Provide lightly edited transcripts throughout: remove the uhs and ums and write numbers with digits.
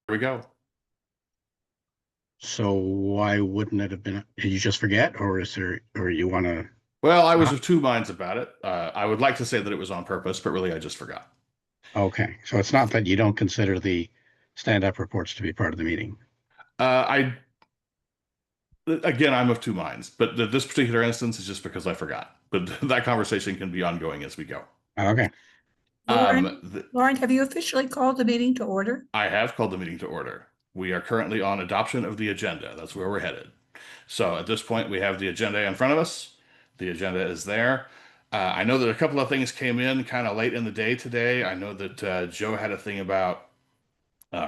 we go. So why wouldn't it have been? Did you just forget, or is there, or you want to? Well, I was of two minds about it. I would like to say that it was on purpose, but really I just forgot. Okay, so it's not that you don't consider the stand-up reports to be part of the meeting. I Again, I'm of two minds, but this particular instance is just because I forgot. But that conversation can be ongoing as we go. Okay. Lauren, have you officially called the meeting to order? I have called the meeting to order. We are currently on adoption of the agenda. That's where we're headed. So at this point, we have the agenda in front of us. The agenda is there. I know that a couple of things came in kind of late in the day today. I know that Joe had a thing about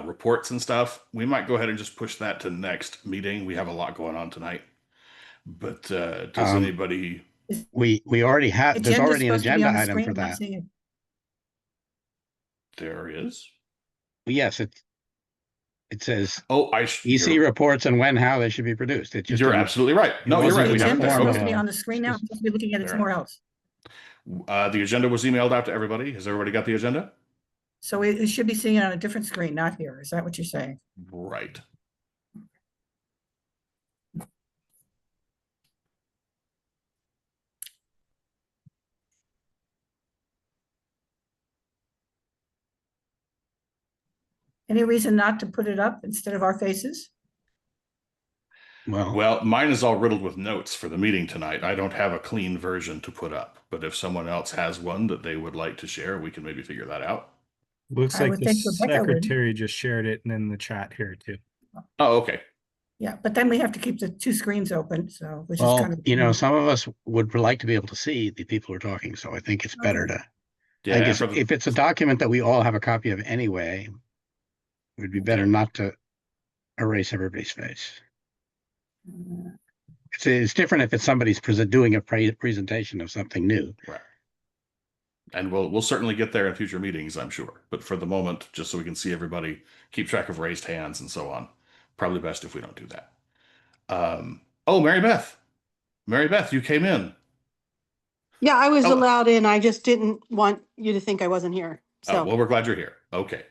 reports and stuff. We might go ahead and just push that to next meeting. We have a lot going on tonight. But does anybody? We already have. There's already an Agenda's supposed to be agenda on the item screen. for I'm not that. seeing it. There is. Yes, it says Oh, EC reports and when, how they should be produced. It just you're absolutely right. No, you're wasn't right. in We the have it Agenda's there. form supposed of to be a- on the screen now. I'm supposed to be looking at it There. somewhere else. The agenda was emailed out to everybody. Has everybody got the agenda? So it should be seeing it on a different screen, not here. Is that what you're saying? Right. Any reason not to put it up instead of our faces? Well, mine is all riddled with notes for the meeting tonight. I don't have a clean version to put up, but if someone else has one that they would like to share, we can maybe figure that out. Looks I like would the think Rebecca would. secretary just shared it and in the chat here too. Oh, okay. Yeah, but then we have to keep the two screens open, so which is Well, kind of some of us would like to be able to see the people who are talking, so I think it's better Okay. to. Yeah, I guess if it's a document that we all have a copy of anyway, it would be better not to erase everybody's face. It's different if it's somebody's doing a presentation of something new. Right. And we'll certainly get there in future meetings, I'm sure. But for the moment, just so we can see everybody, keep track of raised hands and so on, probably best if we don't do that. Oh, Mary Beth. Mary Beth, you came in. Yeah, I was allowed in. I just didn't want you to think I wasn't here. So, well, we're glad you're here. Okay.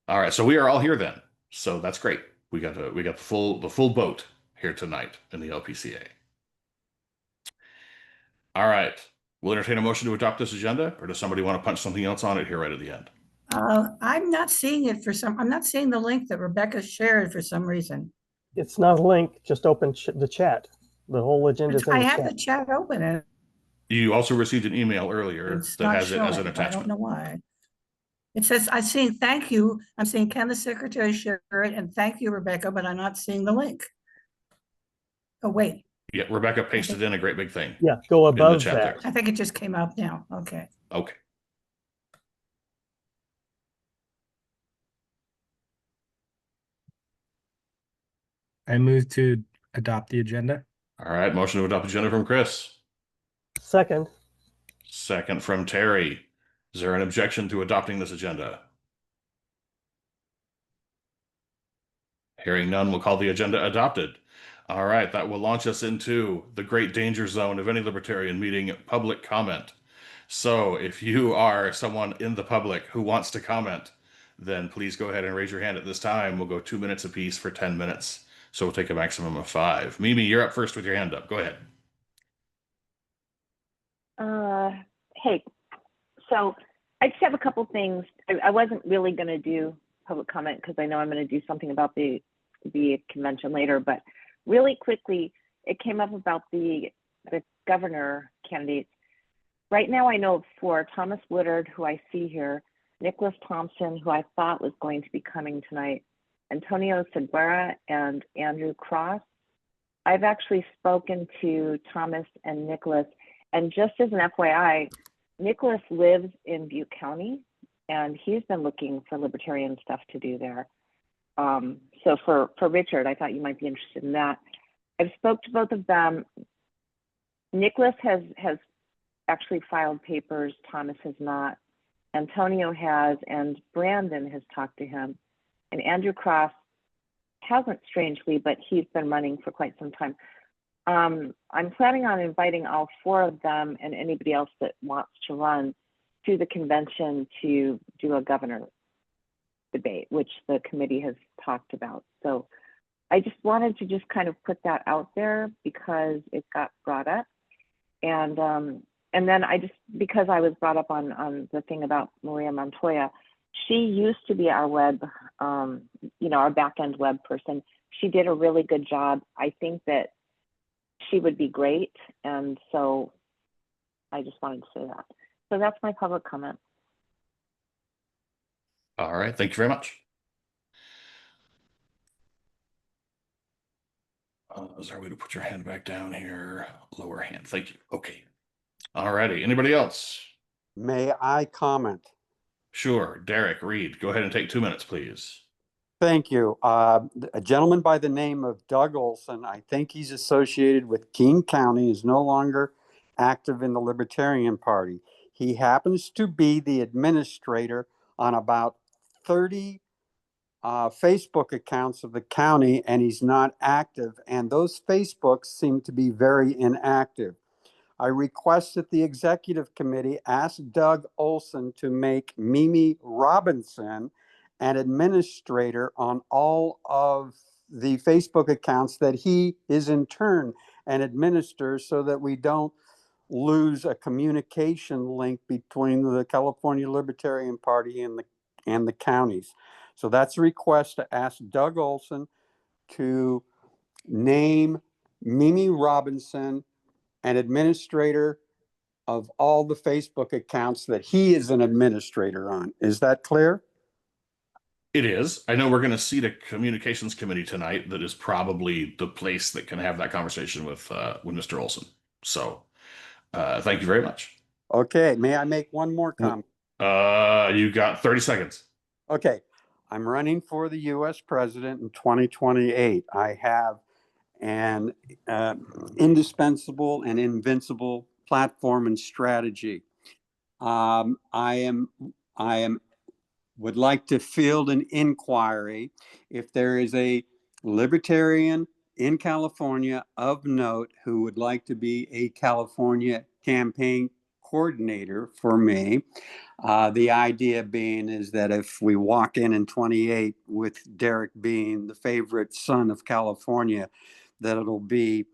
All right, so we are all here then. So that's great. We got the full boat here tonight in the LPCA. All right. We'll entertain a motion to adopt this agenda, or does somebody want to punch something else on it here right at the end? I'm not seeing it I'm not seeing the link that Rebecca shared for some reason. It's not a link, just open the chat. The whole agenda is in I the have chat. the chat open and You also received an email earlier that has it as an attachment. I don't know why. It says, I'm seeing thank you. I'm seeing can the secretary share it and thank you, Rebecca, but I'm not seeing the link. Oh, wait. Yeah, Rebecca pasted in a great big thing. Yeah, go above chat that. there. I think it just came out now. Okay. Okay. I move to adopt the agenda. All right, motion to adopt the agenda from Chris. Second. Second from Terry. Is there an objection to adopting this agenda? Hearing none, we'll call the agenda adopted. All right, that will launch us into the great danger zone of any libertarian meeting, public comment. So if you are someone in the public who wants to comment, then please go ahead and raise your hand at this time. We'll go 2 minutes apiece for 10 minutes. So we'll take a maximum of 5. Mimi, you're up first with your hand up. Go ahead. Hey, so I just have a couple things. I wasn't really going to do public comment because I know I'm going to do something about the convention later, but really quickly, it came up about the governor candidates. Right now, I know for Thomas Woodard, who I see here, Nicholas Thompson, who I thought was going to be coming tonight, Antonio Seguera, and Andrew Cross. I've actually spoken to Thomas and Nicholas, and just as an FYI, Nicholas lives in Butte County, and he's been looking for libertarian stuff to do there. So for Richard, I thought you might be interested in that. I've spoke to both of them. Nicholas has actually filed papers. Thomas has not. Antonio has, and Brandon has talked to him. And Andrew Cross hasn't, strangely, but he's been running for quite some time. I'm planning on inviting all 4 of them and anybody else that wants to run to the convention to do a governor debate, which the committee has talked about. So I just wanted to just kind of put that out there because it got brought up. And then because I was brought up on the thing about Maria Montoya, she used to be our web, our back-end web person. She did a really good job. I think that she would be great. And so I just wanted to say that. So that's my public comment. All right. Thank you very much. Is there a way to put your hand back down here? Lower hand. Thank you. Okay. All righty. Anybody else? May I comment? Sure. Derek, Reed, go ahead and take 2 minutes, please. Thank you. A gentleman by the name of Doug Olson, I think he's associated with King County, is no longer active in the Libertarian Party. He happens to be the administrator on about 30 Facebook accounts of the county, and he's not active. And those Facebooks seem to be very inactive. I request that the executive committee ask Doug Olson to make Mimi Robinson an administrator on all of the Facebook accounts that he is in turn and administers, so that we don't lose a communication link between the California Libertarian Party and the counties. So that's a request to ask Doug Olson to name Mimi Robinson an administrator of all the Facebook accounts that he is an administrator on. Is that clear? It is. I know we're going to seat a communications committee tonight that is probably the place that can have that conversation with Mr. Olson. So thank you very much. Okay. May I make one more comment? You got 30 seconds. Okay. I'm running for the U.S. president in 2028. I have an indispensable and invincible platform and strategy. I would like to field an inquiry if there is a libertarian in California of note who would like to be a California campaign coordinator for me. The idea being is that if we walk in 28 with Derek being the favorite son of California, that it'll be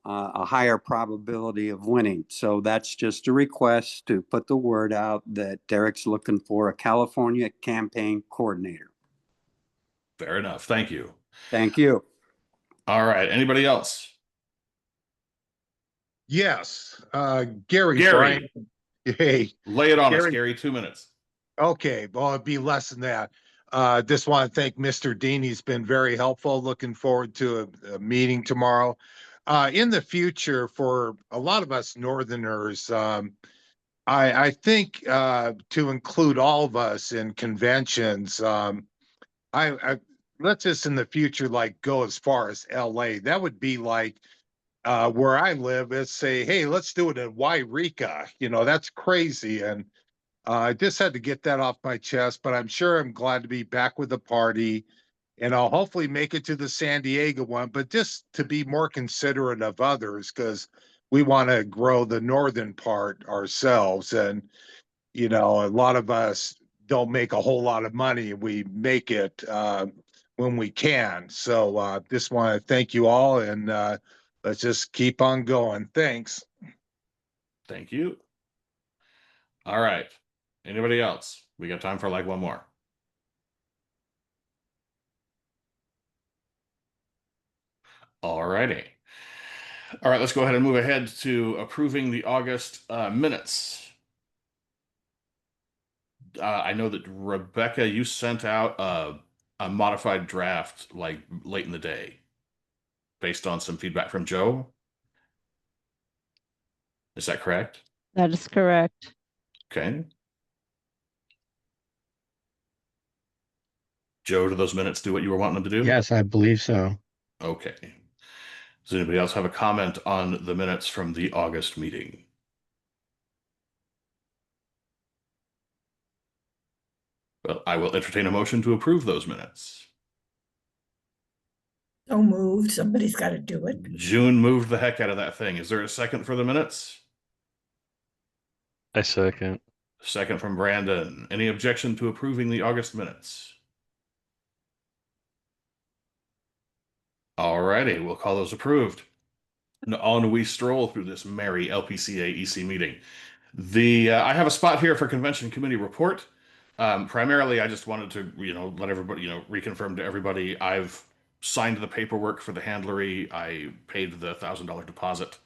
a higher probability of winning. So that's just a request to put the word out that Derek's looking for a California campaign coordinator. Fair enough. Thank you. Thank you. All right. Anybody else? Yes, Gary. Gary. Brian. Hey, Lay it on us, Gary. Gary. 2 minutes. Okay, well, it'd be less than that. Just want to thank Mr. Dean. He's been very helpful. Looking forward to a meeting tomorrow. In the future, for a lot of us Northerners, I think to include all of us in conventions, I let's just in the future like go as far as LA. That would be like where I live. Is say, hey, let's do it in Wairika. That's crazy. And I just had to get that off my chest, but I'm sure I'm glad to be back with the party, and I'll hopefully make it to the San Diego one, but just to be more considerate of others, because we want to grow the northern part ourselves. And, a lot of us don't make a whole lot of money. We make it when we can. So just want to thank you all, and let's just keep on going. Thanks. Thank you. All right. Anybody else? We got time for like one more. All righty. All right, let's go ahead and move ahead to approving the August minutes. I know that Rebecca, you sent out a modified draft like late in the day based on some feedback from Joe. Is that correct? That is correct. Okay. Joe, do those minutes do what you were wanting them to do? Yes, I believe so. Okay. Does anybody else have a comment on the minutes from the August meeting? Well, I will entertain a motion to approve those minutes. So moved. Somebody's got to do it. June moved the heck out of that thing. Is there a second for the minutes? I second. Second from Brandon. Any objection to approving the August minutes? All righty, we'll call those approved. And on we stroll through this merry LPCA EC meeting. I have a spot here for convention committee report. Primarily, I just wanted to, let everybody, reconfirm to everybody I've signed the paperwork for the handlery. I paid the $1,000 deposit.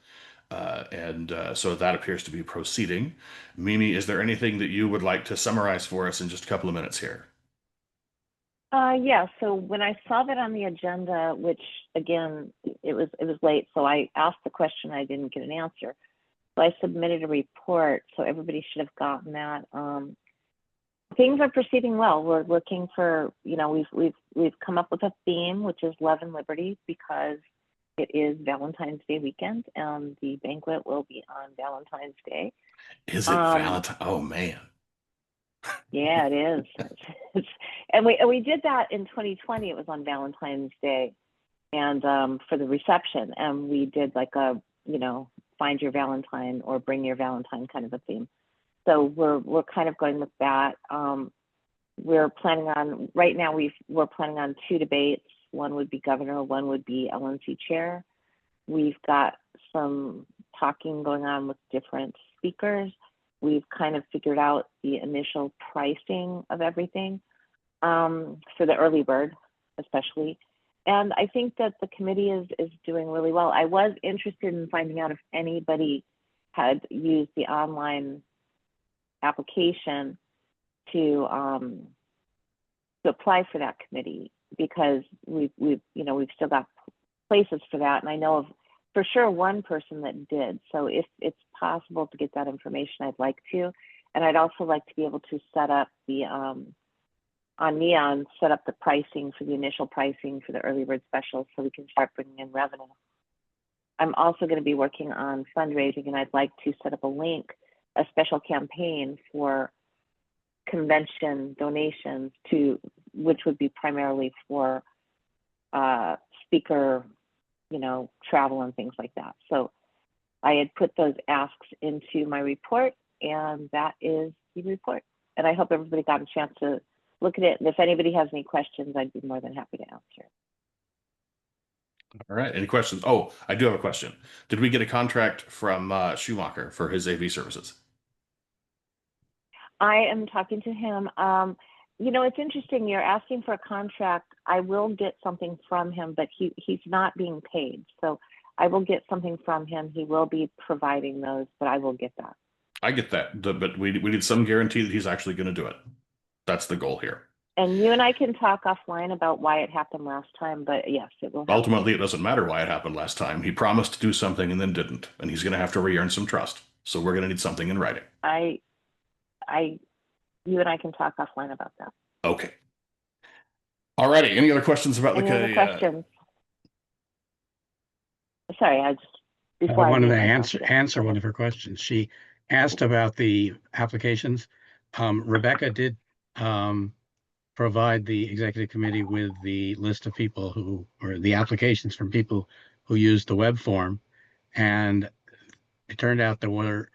So that appears to be proceeding. Mimi, is there anything that you would like to summarize for us in just a couple of minutes here? Yeah, so when I saw that on the agenda, which again, it was late, so I asked the question, I didn't get an answer. So I submitted a report, so everybody should have gotten that. Things are proceeding well. We're looking for, we've come up with a theme, which is love and liberty, because it is Valentine's Day weekend, and the banquet will be on Valentine's Day. Is it Valentine? Oh man. Yeah, it is. And we did that in 2020. It was on Valentine's Day, and for the reception, and we did like a, find your Valentine or bring your Valentine kind of a theme. So we're kind of going with that. We're planning on, right now we're planning on 2 debates. One would be governor, one would be LNC chair. We've got some talking going on with different speakers. We've kind of figured out the initial pricing of everything for the early bird, especially. And I think that the committee is doing really well. I was interested in finding out if anybody had used the online application to apply for that committee, because we've still got places for that, and I know of for sure one person that did. So if it's possible to get that information, I'd like to, and I'd also like to be able to set up the on Neon, set up the pricing for the initial pricing for the early bird specials, so we can start bringing in revenue. I'm also going to be working on fundraising, and I'd like to set up a special campaign for convention donations, which would be primarily for speaker, travel and things like that. So I had put those asks into my report, and that is the report. And I hope everybody got a chance to look at it. And if anybody has any questions, I'd be more than happy to answer. All right. Any questions? Oh, I do have a question. Did we get a contract from Schumacher for his AV services? I am talking to him. It's interesting. You're asking for a contract. I will get something from him, but he's not being paid. So I will get something from him. He will be providing those, but I will get that. I get that, but we need some guarantee that he's actually going to do it. That's the goal here. And you and I can talk offline about why it happened last time, but yes, it will happen. Ultimately, it doesn't matter why it happened last time. He promised to do something and then didn't, and he's going to have to re-earn some trust. So we're going to need something in writing. You and I can talk offline about that. Okay. All righty. Any other questions about Any other questions? Sorry, I wanted to answer one of her questions. She asked about the applications. Rebecca did provide the executive committee with the list of people or the applications from people who used the web form, and it turned out there were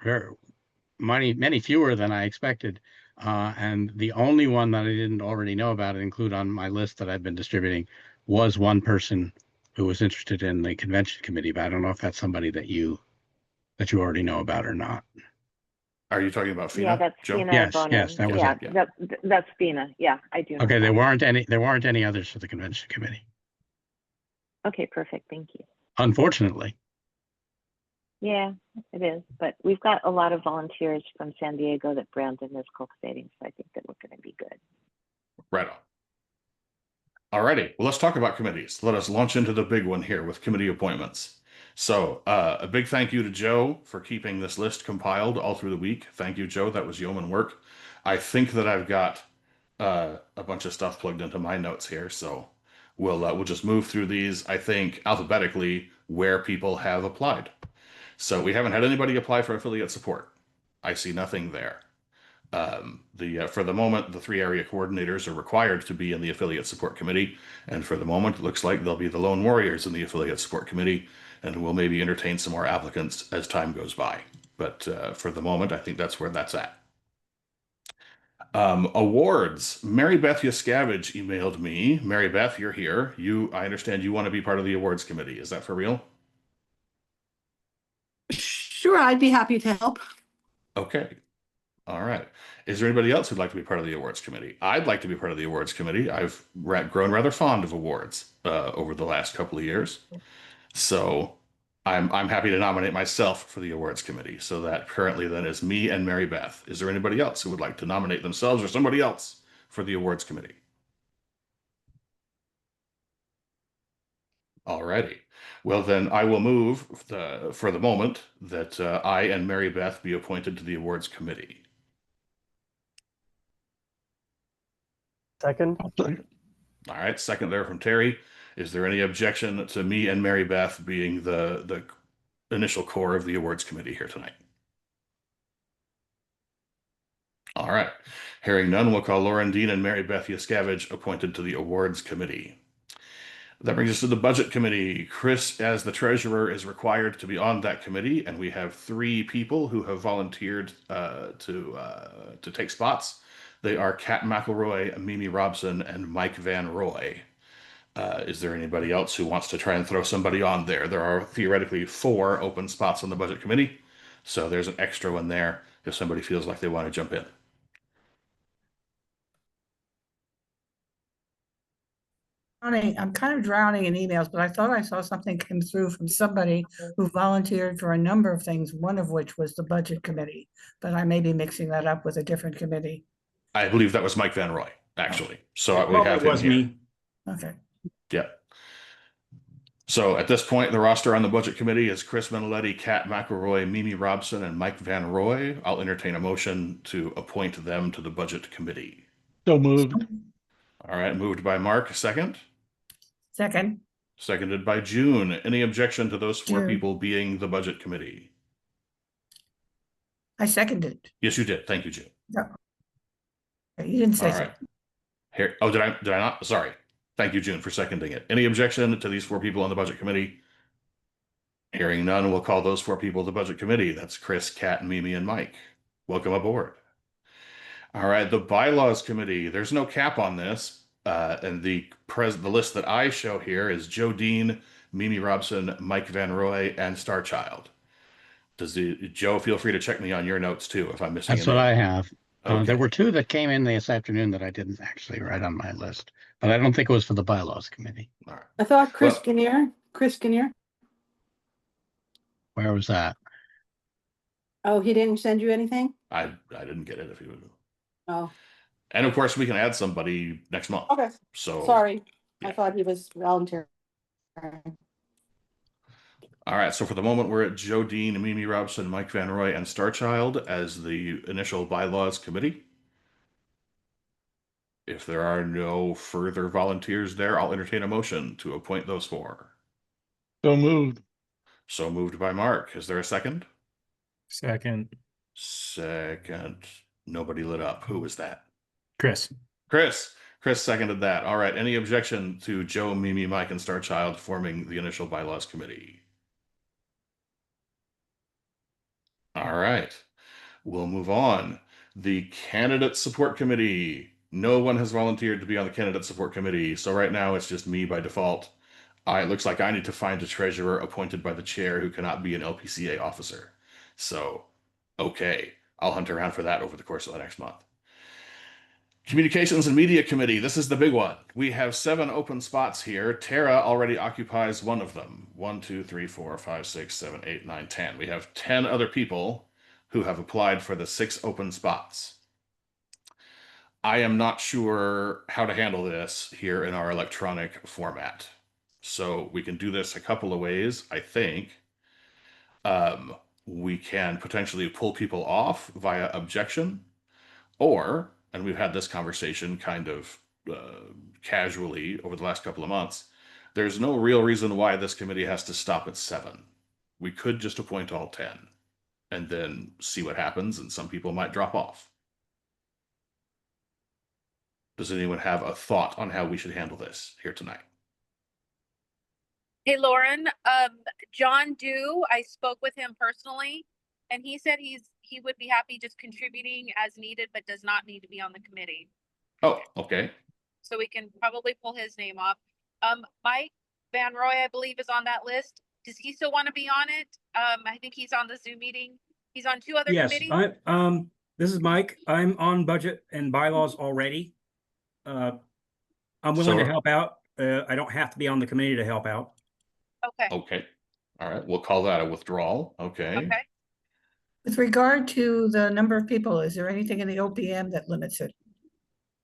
many fewer than I expected. And the only one that I didn't already know about and include on my list that I've been distributing was one person who was interested in the convention committee, but I don't know if that's somebody that you already know about or not. Are you talking about Fina? Yeah, that's Joe? Fina. Yes, Bonin. yes, that was yeah, it. That's Fina. Yeah, I do. Okay, there weren't any others for the convention committee. Okay, perfect. Thank you. Unfortunately. Yeah, it is. But we've got a lot of volunteers from San Diego that Brandon is cultivating, so I think that we're going to be good. Right on. All righty. Well, let's talk about committees. Let us launch into the big one here with committee appointments. So a big thank you to Joe for keeping this list compiled all through the week. Thank you, Joe. That was yeoman work. I think that I've got a bunch of stuff plugged into my notes here, so we'll just move through these, I think, alphabetically where people have applied. So we haven't had anybody apply for affiliate support. I see nothing there. For the moment, the 3 area coordinators are required to be in the affiliate support committee, and for the moment, it looks like they'll be the lone warriors in the affiliate support committee, and we'll maybe entertain some more applicants as time goes by. But for the moment, I think that's where that's at. Awards. Mary Beth Yuskavage emailed me. Mary Beth, you're here. I understand you want to be part of the awards committee. Is that for real? Sure, I'd be happy to help. Okay. All right. Is there anybody else who'd like to be part of the awards committee? I'd like to be part of the awards committee. I've grown rather fond of awards over the last couple of years. So I'm happy to nominate myself for the awards committee. So that currently then is me and Mary Beth. Is there anybody else who would like to nominate themselves or somebody else for the awards committee? All righty. Well, then I will move for the moment that I and Mary Beth be appointed to the awards committee. Second. All right, second there from Terry. Is there any objection to me and Mary Beth being the initial core of the awards committee here tonight? All right. Hearing none, we'll call Lauren Dean and Mary Beth Yuskavage appointed to the awards committee. That brings us to the budget committee. Chris, as the treasurer, is required to be on that committee, and we have 3 people who have volunteered to take spots. They are Kat McElroy, Mimi Robson, and Mike Van Roy. Is there anybody else who wants to try and throw somebody on there? There are theoretically 4 open spots on the budget committee, so there's an extra one there if somebody feels like they want to jump in. I'm kind of drowning in emails, but I thought I saw something come through from somebody who volunteered for a number of things, one of which was the budget committee, but I may be mixing that up with a different committee. I believe that was Mike Van Roy, actually. So we have It was him here. me. Okay. Yeah. So at this point, the roster on the budget committee is Chris Meniletti, Kat McElroy, Mimi Robson, and Mike Van Roy. I'll entertain a motion to appoint them to the budget committee. So moved. All right, moved by Mark, second. Second. Seconded by June. Any objection to those 4 June. people being the budget committee? I seconded. Yes, you did. Thank you, June. You didn't say All so. right. Here. Oh, did I not? Sorry. Thank you, June, for seconding it. Any objection to these 4 people on the budget committee? Hearing none, we'll call those 4 people the budget committee. That's Chris, Kat, Mimi, and Mike. Welcome aboard. All right, the bylaws committee. There's no cap on this, and the list that I show here is Joe Dean, Mimi Robson, Mike Van Roy, and Starchild. Joe, feel free to check me on your notes too if I'm missing. That's what I have. Okay. There were 2 that came in this afternoon that I didn't actually write on my list, but I don't think it was for the bylaws committee. All right. I thought Chris Well- Kinnear. Where was that? Oh, he didn't send you anything? I didn't get it if you would. Oh, And of course, we can add somebody next month. okay. So Sorry. I yeah. thought he was volunteering. All right, so for the moment, we're at Joe Dean, Mimi Robson, Mike Van Roy, and Starchild as the initial bylaws committee. If there are no further volunteers there, I'll entertain a motion to appoint those 4. So moved. So moved by Mark. Is there a second? Second, Second. Nobody lit up. Who was that? Chris. Chris. Chris seconded that. All right. Any objection to Joe, Mimi, Mike, and Starchild forming the initial bylaws committee? All right. We'll move on. The candidate support committee. No one has volunteered to be on the candidate support committee. So right now it's just me by default. It looks like I need to find a treasurer appointed by the chair who cannot be an LPCA officer. So, okay. I'll hunt around for that over the course of the next month. Communications and Media Committee. This is the big one. We have 7 open spots here. Tara already occupies one of them. 1, 2, 3, 4, 5, 6, 7, 8, 9, 10. We have 10 other people who have applied for the 6 open spots. I am not sure how to handle this here in our electronic format. So we can do this a couple of ways, I think. We can potentially pull people off via objection, or, and we've had this conversation kind of casually over the last couple of months, there's no real reason why this committee has to stop at 7. We could just appoint all 10 and then see what happens, and some people might drop off. Does anyone have a thought on how we should handle this here tonight? Hey, Lauren, John Dew, I spoke with him personally, and he said he's he would be happy just contributing as needed, but does not need to be on the committee. Oh, okay. So we can probably pull his name off. Mike Van Roy, I believe, is on that list. Does he still want to be on it? I think he's on the Zoom meeting. He's on 2 other Yes, committees. this is Mike. I'm on budget and bylaws already. I'm willing to help out. I don't have to be on the committee to help out. Okay. Okay. All right. We'll call that a withdrawal. Okay. Okay. With regard to the number of people, is there anything in the OPM that limits it?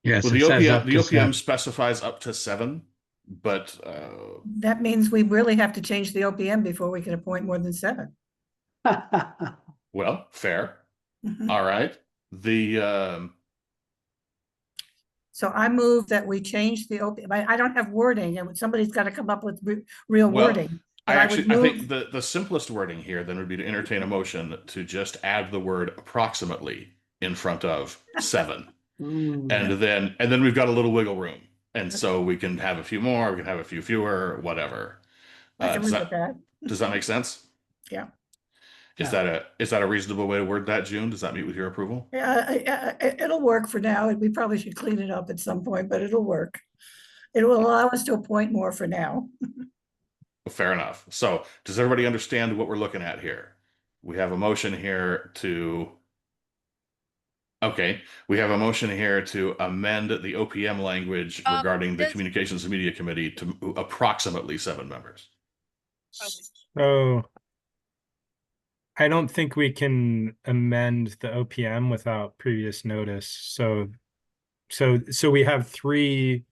Yes, Well, it says up the to OPM 7. specifies up to 7, but That means we really have to change the OPM before we can appoint more than 7. well, fair. Mhm. All right. So I move that we change the OPM. I don't have wording, and somebody's got to come up with real wording. But I would think move- the simplest wording here then would be to entertain a motion to just add the word approximately in front of 7. And then we've got a little wiggle room. And so we can have a few more, we can have a few fewer, whatever. I can Does live with that, that. does that make sense? Yeah. Is that a reasonable way to word that, June? Does that meet with your approval? Yeah, it'll work for now. We probably should clean it up at some point, but it'll work. It will allow us to appoint more for now. Fair enough. So does everybody understand what we're looking at here? We have a motion here to amend the OPM language regarding the Communications and Media Committee to approximately 7 members. So I don't think we can amend the OPM without previous notice. So we have 3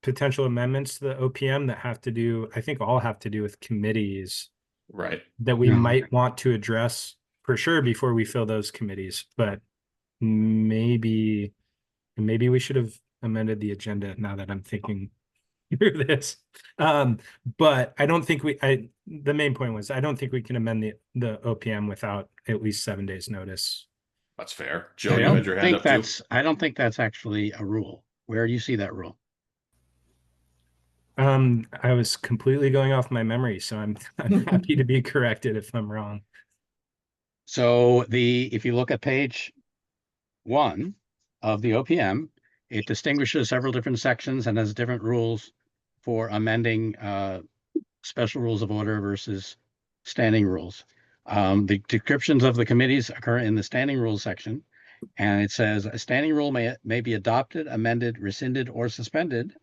potential amendments to the OPM that have to do, I think all have to do with committees. Right. That we might want to address for sure before we fill those committees, but maybe we should have amended the agenda now that I'm thinking through this. But I don't think the main point was, I don't think we can amend the OPM without at least 7 days notice. That's fair. Joe, you had your hand up too. I don't think that's actually a rule. Where do you see that rule? I was completely going off my memory, so I'm happy to be corrected if I'm wrong. So if you look at page 1 of the OPM, it distinguishes several different sections and has different rules for amending special rules of order versus standing rules. The descriptions of the committees occur in the standing rules section, and it says a standing rule may be adopted, amended, rescinded, or suspended.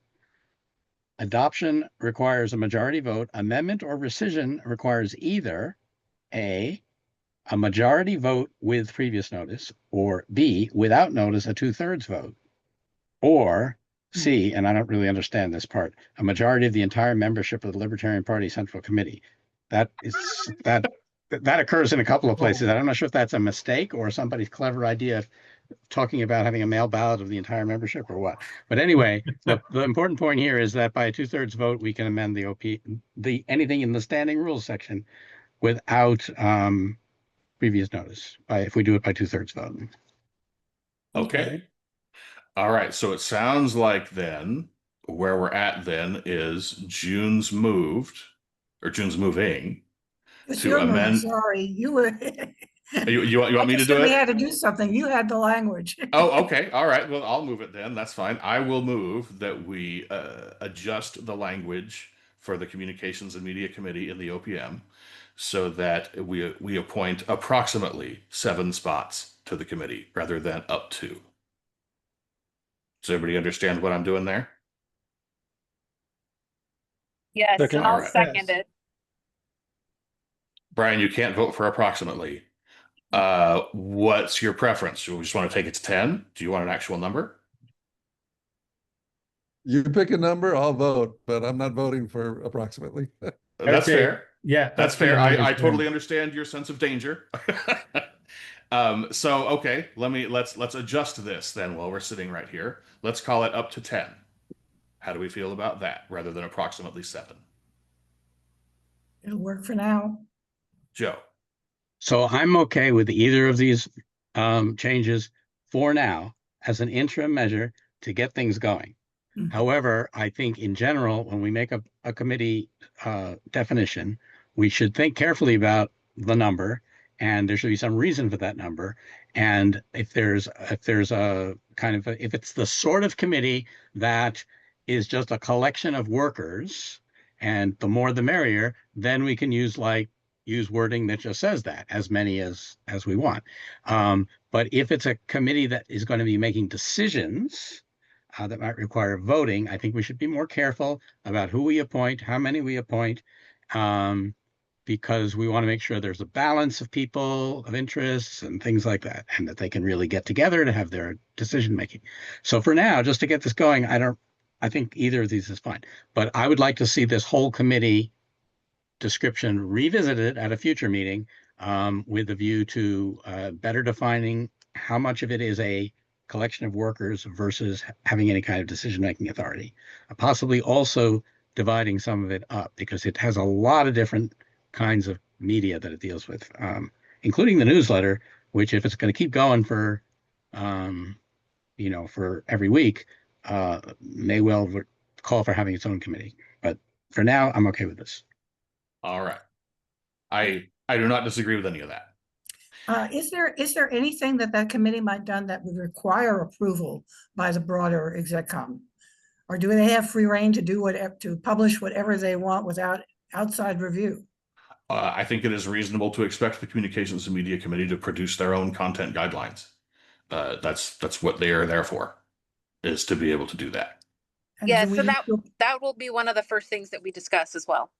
Adoption requires a majority vote. Amendment or rescission requires either A, a majority vote with previous notice, or B, without notice, a 2/3 vote, or C, and I don't really understand this part, a majority of the entire membership of the Libertarian Party Central Committee. That occurs in a couple of places. I'm not sure if that's a mistake or somebody's clever idea of talking about having a mail ballot of the entire membership or what. But anyway, the important point here is that by a 2/3 vote, we can amend anything in the standing rules section without previous notice, if we do it by 2/3 vote. Okay. All right. So it sounds like then where we're at then is June's moving It's to your move, amend. sorry, you were. You want me to do We it? had to do something. You had the language. Oh, okay. All right. Well, I'll move it then. That's fine. I will move that we adjust the language for the Communications and Media Committee in the OPM so that we appoint approximately 7 spots to the committee rather than up to. Does everybody understand what I'm doing there? Yes, Okay. and I'll Alright. second it. Brian, you can't vote for approximately. What's your preference? Do we just want to take it to 10? Do you want an actual number? You pick a number, I'll vote, but I'm not voting for approximately. That's fair. Yeah, That's fair. I totally understand your sense of danger. So okay, let's adjust this then while we're sitting right here. Let's call it up to 10. How do we feel about that rather than approximately 7? It'll work for now. Joe. So I'm okay with either of these changes for now as an interim measure to get things going. Mhm. However, I think in general, when we make a committee definition, we should think carefully about the number and there should be some reason for that number. And if there's a kind of if it's the sort of committee that is just a collection of workers, and the more the merrier, then we can use wording that just says that, as many as we want. But if it's a committee that is going to be making decisions that might require voting, I think we should be more careful about who we appoint, how many we appoint, because we want to make sure there's a balance of people, of interests, and things like that, and that they can really get together to have their decision making. So for now, just to get this going, I think either of these is fine. But I would like to see this whole committee description revisited at a future meeting, with a view to better defining how much of it is a collection of workers versus having any kind of decision-making authority. Possibly also dividing some of it up, because it has a lot of different kinds of media that it deals with, including the newsletter, which, if it's going to keep going for, for every week, may well call for having its own committee. But for now, I'm okay with this. All right. I do not disagree with any of that. Is there anything that committee might done that would require approval by the broader execcom? Or do they have free reign to do to publish whatever they want without outside review? I think it is reasonable to expect the Communications and Media Committee to produce their own content guidelines. That's what they are there for, is to be able to do that. And Yeah, do we so need to- that will be one of the first things that we discuss as well.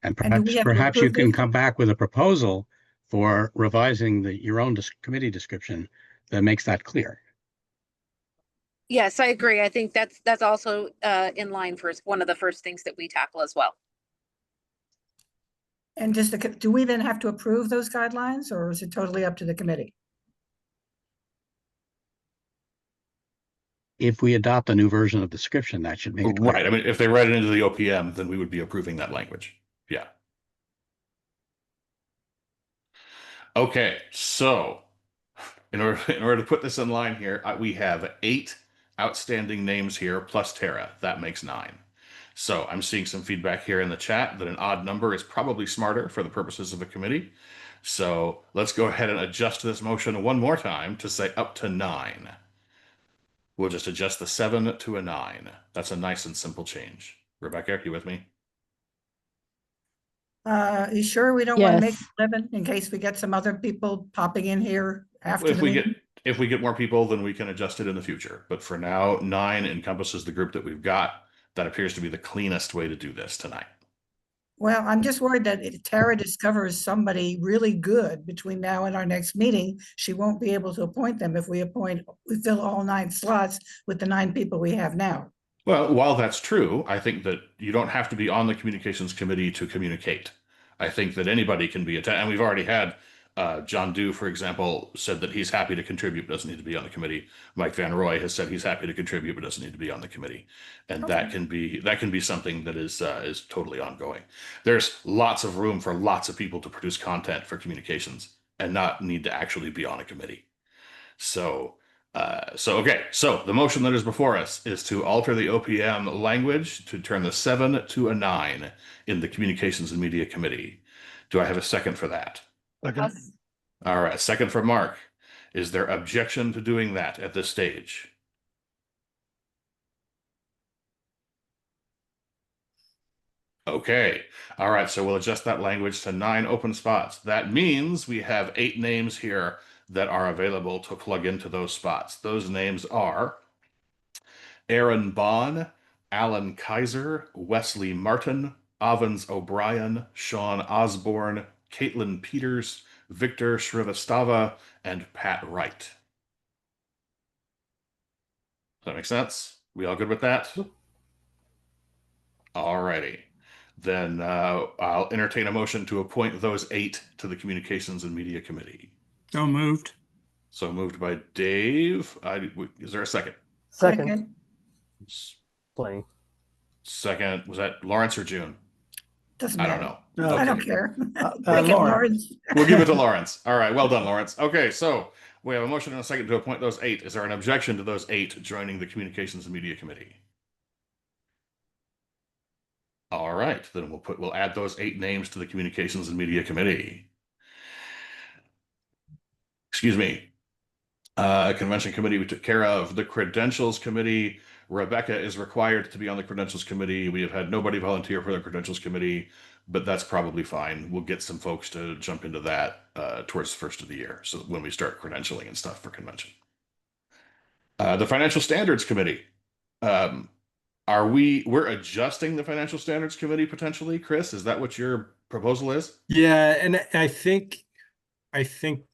And And do we have to perhaps you approve can this? come back with a proposal for revising your own committee description that makes that clear. Yes, I agree. I think that's also in line for one of the first things that we tackle as well. And do we then have to approve those guidelines, or is it totally up to the committee? If we adopt a new version of the description, that should make it clear. Right. I mean, if they write it into the OPM, then we would be approving that language. Yeah. Okay. So in order to put this in line here, we have 8 outstanding names here plus Tara. That makes 9. So I'm seeing some feedback here in the chat that an odd number is probably smarter for the purposes of a committee. So let's go ahead and adjust this motion one more time to say up to 9. We'll just adjust the 7 to a 9. That's a nice and simple change. Rebecca, are you with me? You sure we don't want to make Yes. 11 in case we get some other people popping in here after the meeting? If we get more people, then we can adjust it in the future. But for now, 9 encompasses the group that we've got. That appears to be the cleanest way to do this tonight. Well, I'm just worried that if Tara discovers somebody really good between now and our next meeting, she won't be able to appoint them if we fill all 9 slots with the 9 people we have now. Well, while that's true, I think that you don't have to be on the communications committee to communicate. I think that anybody can be and we've already had John Dew, for example, said that he's happy to contribute, but doesn't need to be on the committee. Mike Van Roy has said he's happy to contribute, but doesn't need to be on the committee. And Okay. that can be something that is totally ongoing. There's lots of room for lots of people to produce content for communications and not need to actually be on a committee. So the motion that is before us is to alter the OPM language to turn the 7 to a 9 in the Communications and Media Committee. Do I have a second for that? All right, second for Mark. Is there objection to doing that at this stage? Okay. All right, so we'll adjust that language to 9 open spots. That means we have 8 names here that are available to plug into those spots. Those names are Aaron Bond, Alan Kaiser, Wesley Martin, Avans O'Brien, Sean Osborne, Caitlin Peters, Victor Shrivastava, and Pat Wright. Does that make sense? We all good with that? All righty. Then I'll entertain a motion to appoint those 8 to the Communications and Media Committee. So moved. So moved by Dave. Is there a second? Second. Playing. Second, was that Lawrence or June? Doesn't I matter. don't know. No. I don't Okay. care. Lawrence. Lawrence. We'll give it to Lawrence. All right, well done, Lawrence. Okay, so we have a motion and a second to appoint those 8. Is there an objection to those 8 joining the Communications and Media Committee? All right, then we'll add those 8 names to the Communications and Media Committee. excuse me, convention committee we took care of. The credentials committee, Rebecca is required to be on the credentials committee. We have had nobody volunteer for the credentials committee, but that's probably fine. We'll get some folks to jump into that towards the first of the year. So when we start credentialing and stuff for convention. The financial standards committee. We're adjusting the financial standards committee potentially, Chris? Is that what your proposal is? Yeah, and I think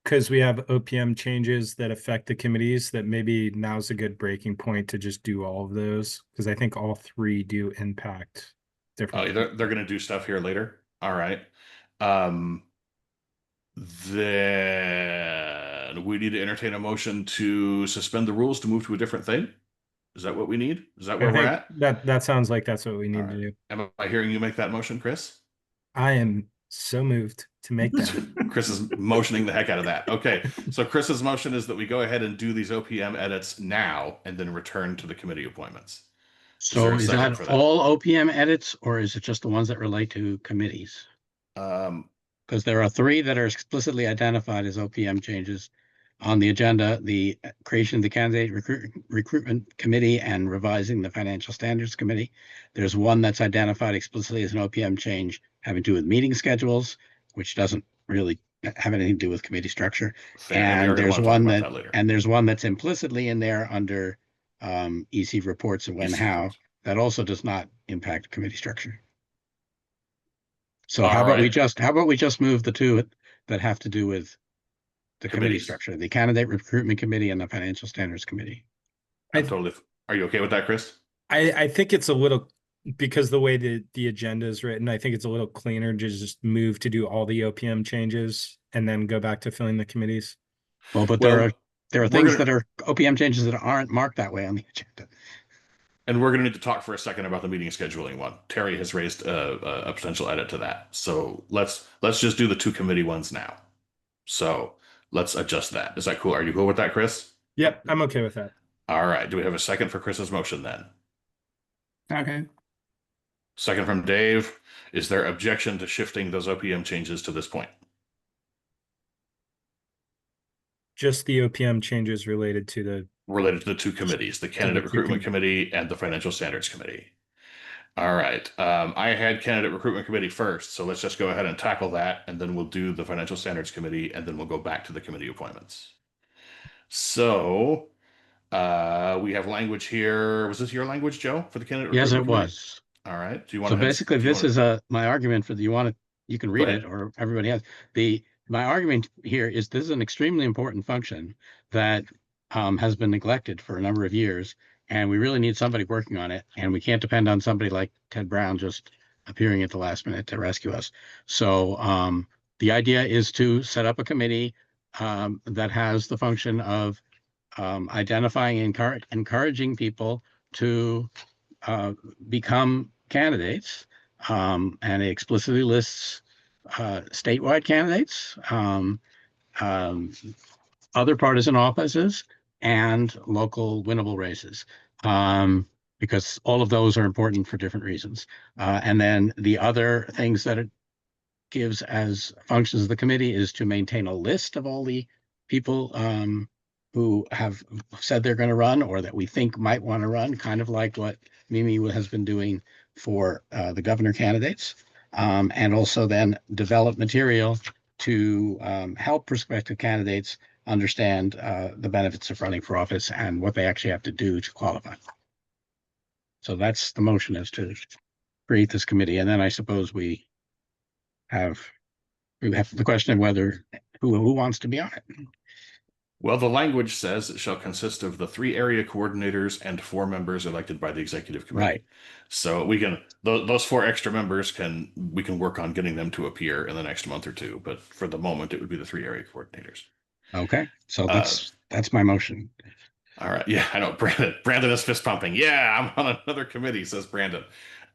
because we have OPM changes that affect the committees, that maybe now's a good breaking point to just do all of those, because I think all three do impact Oh, different. they're going to do stuff here later. All right. Then we need to entertain a motion to suspend the rules to move to a different thing. Is that what we need? Is that where I we're think at? that sounds like that's what we All need right. to do. Am I hearing you make that motion, Chris? I am so moved to make that. Chris is motioning the heck out of that. Okay, so Chris's motion is that we go ahead and do these OPM edits now and then return to the committee appointments. So is that for that? all OPM edits, or is it just the ones that relate to committees? Because there are 3 that are explicitly identified as OPM changes on the agenda: the creation of the candidate recruitment committee and revising the financial standards committee. There's one that's identified explicitly as an OPM change having to do with meeting schedules, which doesn't really have anything to do with committee structure. Fair, and we And are gonna there's wanna talk one about that, that later. and there's one that's implicitly in there under EC reports and when, EC how, reports. that also does not impact committee structure. So All how about we right. just move the 2 that have to do with the committee Committees. structure, the candidate recruitment committee and the financial standards committee. I'm totally. Are you okay with that, Chris? I think it's a little, because the way the agenda is written, I think it's a little cleaner to just move to do all the OPM changes and then go back to filling the committees. Well, but Well, there are things that are OPM changes that aren't marked that way on the agenda. And we're going to need to talk for a second about the meeting scheduling one. Terry has raised a potential edit to that. So let's just do the 2 committee ones now. So let's adjust that. Is that cool? Are you cool with that, Chris? Yep, I'm okay with that. All right. Do we have a second for Chris's motion then? Okay. Second from Dave. Is there objection to shifting those OPM changes to this point? Just the OPM changes related to the 2 committees, the candidate recruitment committee and the financial standards committee. All right. I had candidate recruitment committee first, so let's just go ahead and tackle that, and then we'll do the financial standards committee, and then we'll go back to the committee appointments. So we have language here. Was this your language, Joe, for the candidate Yes, it recruitment committee? was. All right. Do you want So to basically, this is my argument for you can read it, or everybody has. My argument here is this is an extremely important function that has been neglected for a number of years, and we really need somebody working on it, and we can't depend on somebody like Ted Brown just appearing at the last minute to rescue us. So the idea is to set up a committee that has the function of identifying and encouraging people to become candidates, and it explicitly lists statewide candidates, other partisan offices, and local winnable races, because all of those are important for different reasons. And then the other things that it gives as functions of the committee is to maintain a list of all the people who have said they're going to run or that we think might want to run, kind of like what Mimi has been doing for the governor candidates, and also then develop material to help prospective candidates understand the benefits of running for office and what they actually have to do to qualify. So that's the motion, is to create this committee. And then I suppose we have the question of whether who wants to be on it. Well, the language says it shall consist of the 3 area coordinators and 4 members elected by the executive committee. Right. So we can those 4 extra members we can work on getting them to appear in the next month or 2. But for the moment, it would be the 3 area coordinators. Okay, so that's my motion. All right. Yeah, I know. Brandon is fist pumping. Yeah, I'm on another committee, says Brandon.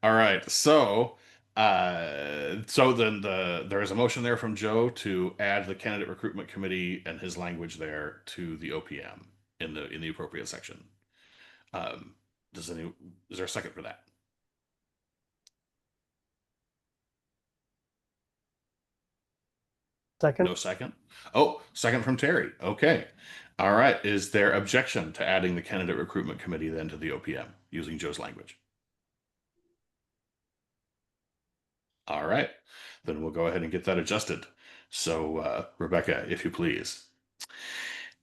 All right. So then there is a motion there from Joe to add the candidate recruitment committee and his language there to the OPM in the appropriate section. Is there a second for that? Second. No second? Oh, second from Terry. Okay. All right. Is there objection to adding the candidate recruitment committee then to the OPM using Joe's language? All right. Then we'll go ahead and get that adjusted. So, Rebecca, if you please.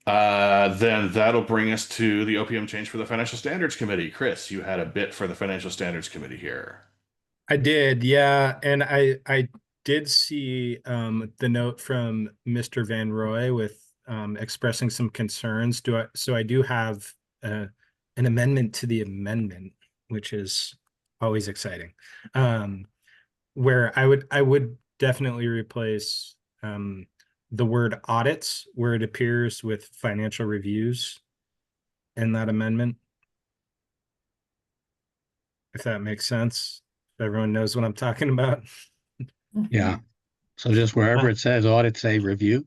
Then that'll bring us to the OPM change for the Financial Standards Committee. Chris, you had a bit for the Financial Standards Committee here. I did, yeah, and I did see the note from Mr. Van Roy with expressing some concerns. So I do have an amendment to the amendment, which is always exciting. Where I would definitely replace the word audits where it appears with financial reviews in that amendment. If that makes sense. Everyone knows what I'm talking about. Yeah. So just wherever it says audit, say review.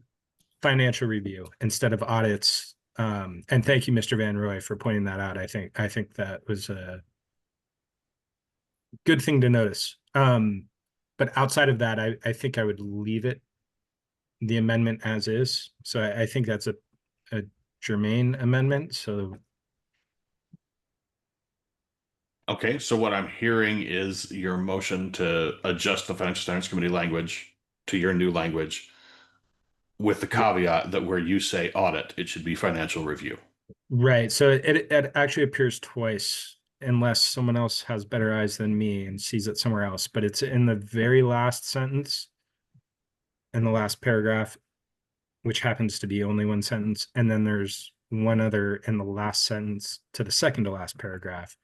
Financial review instead of audits. And thank you, Mr. Van Roy, for pointing that out. I think that was a good thing to notice. But outside of that, I think I would leave it, the amendment as is. So I think that's a germane amendment. So Okay, so what I'm hearing is your motion to adjust the Financial Standards Committee language to your new language with the caveat that where you say audit, it should be financial review. right. So it actually appears twice, unless someone else has better eyes than me and sees it somewhere else. But it's in the very last sentence, in the last paragraph, which happens to be only one sentence. And then there's one other in the last sentence to the second to last paragraph,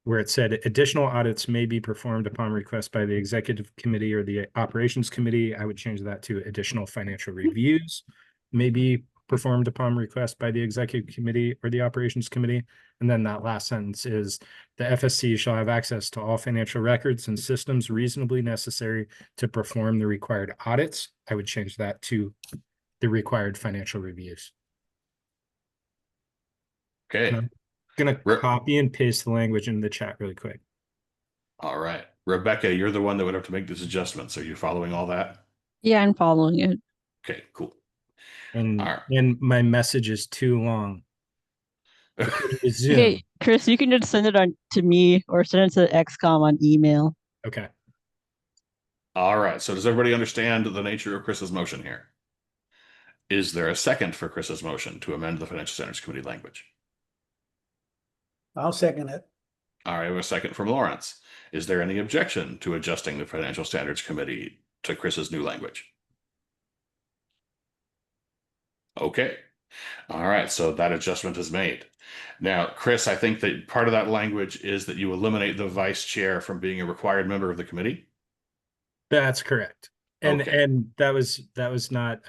where it said additional audits may be performed upon request by the executive committee or the operations committee. I would change that to additional financial reviews may be performed upon request by the executive committee or the operations committee. And then that last sentence is the FSC shall have access to all financial records and systems reasonably necessary to perform the required audits. I would change that to the required financial reviews. Okay. I'm gonna copy and paste the language in the chat really quick. All right. Rebecca, you're the one that would have to make these adjustments. Are you following all that? Yeah, I'm following it. Okay, cool. And All right. and my message is too long. Hey, Chris, you can just send it on to me or send it to XCOM on email. Okay. All right. So does everybody understand the nature of Chris's motion here? Is there a second for Chris's motion to amend the Financial Standards Committee language? I'll second it. All right, we have a second from Lawrence. Is there any objection to adjusting the Financial Standards Committee to Chris's new language? Okay. All right, so that adjustment is made. Now, Chris, I think that part of that language is that you eliminate the vice chair from being a required member of the committee. That's correct. And Okay. and that was not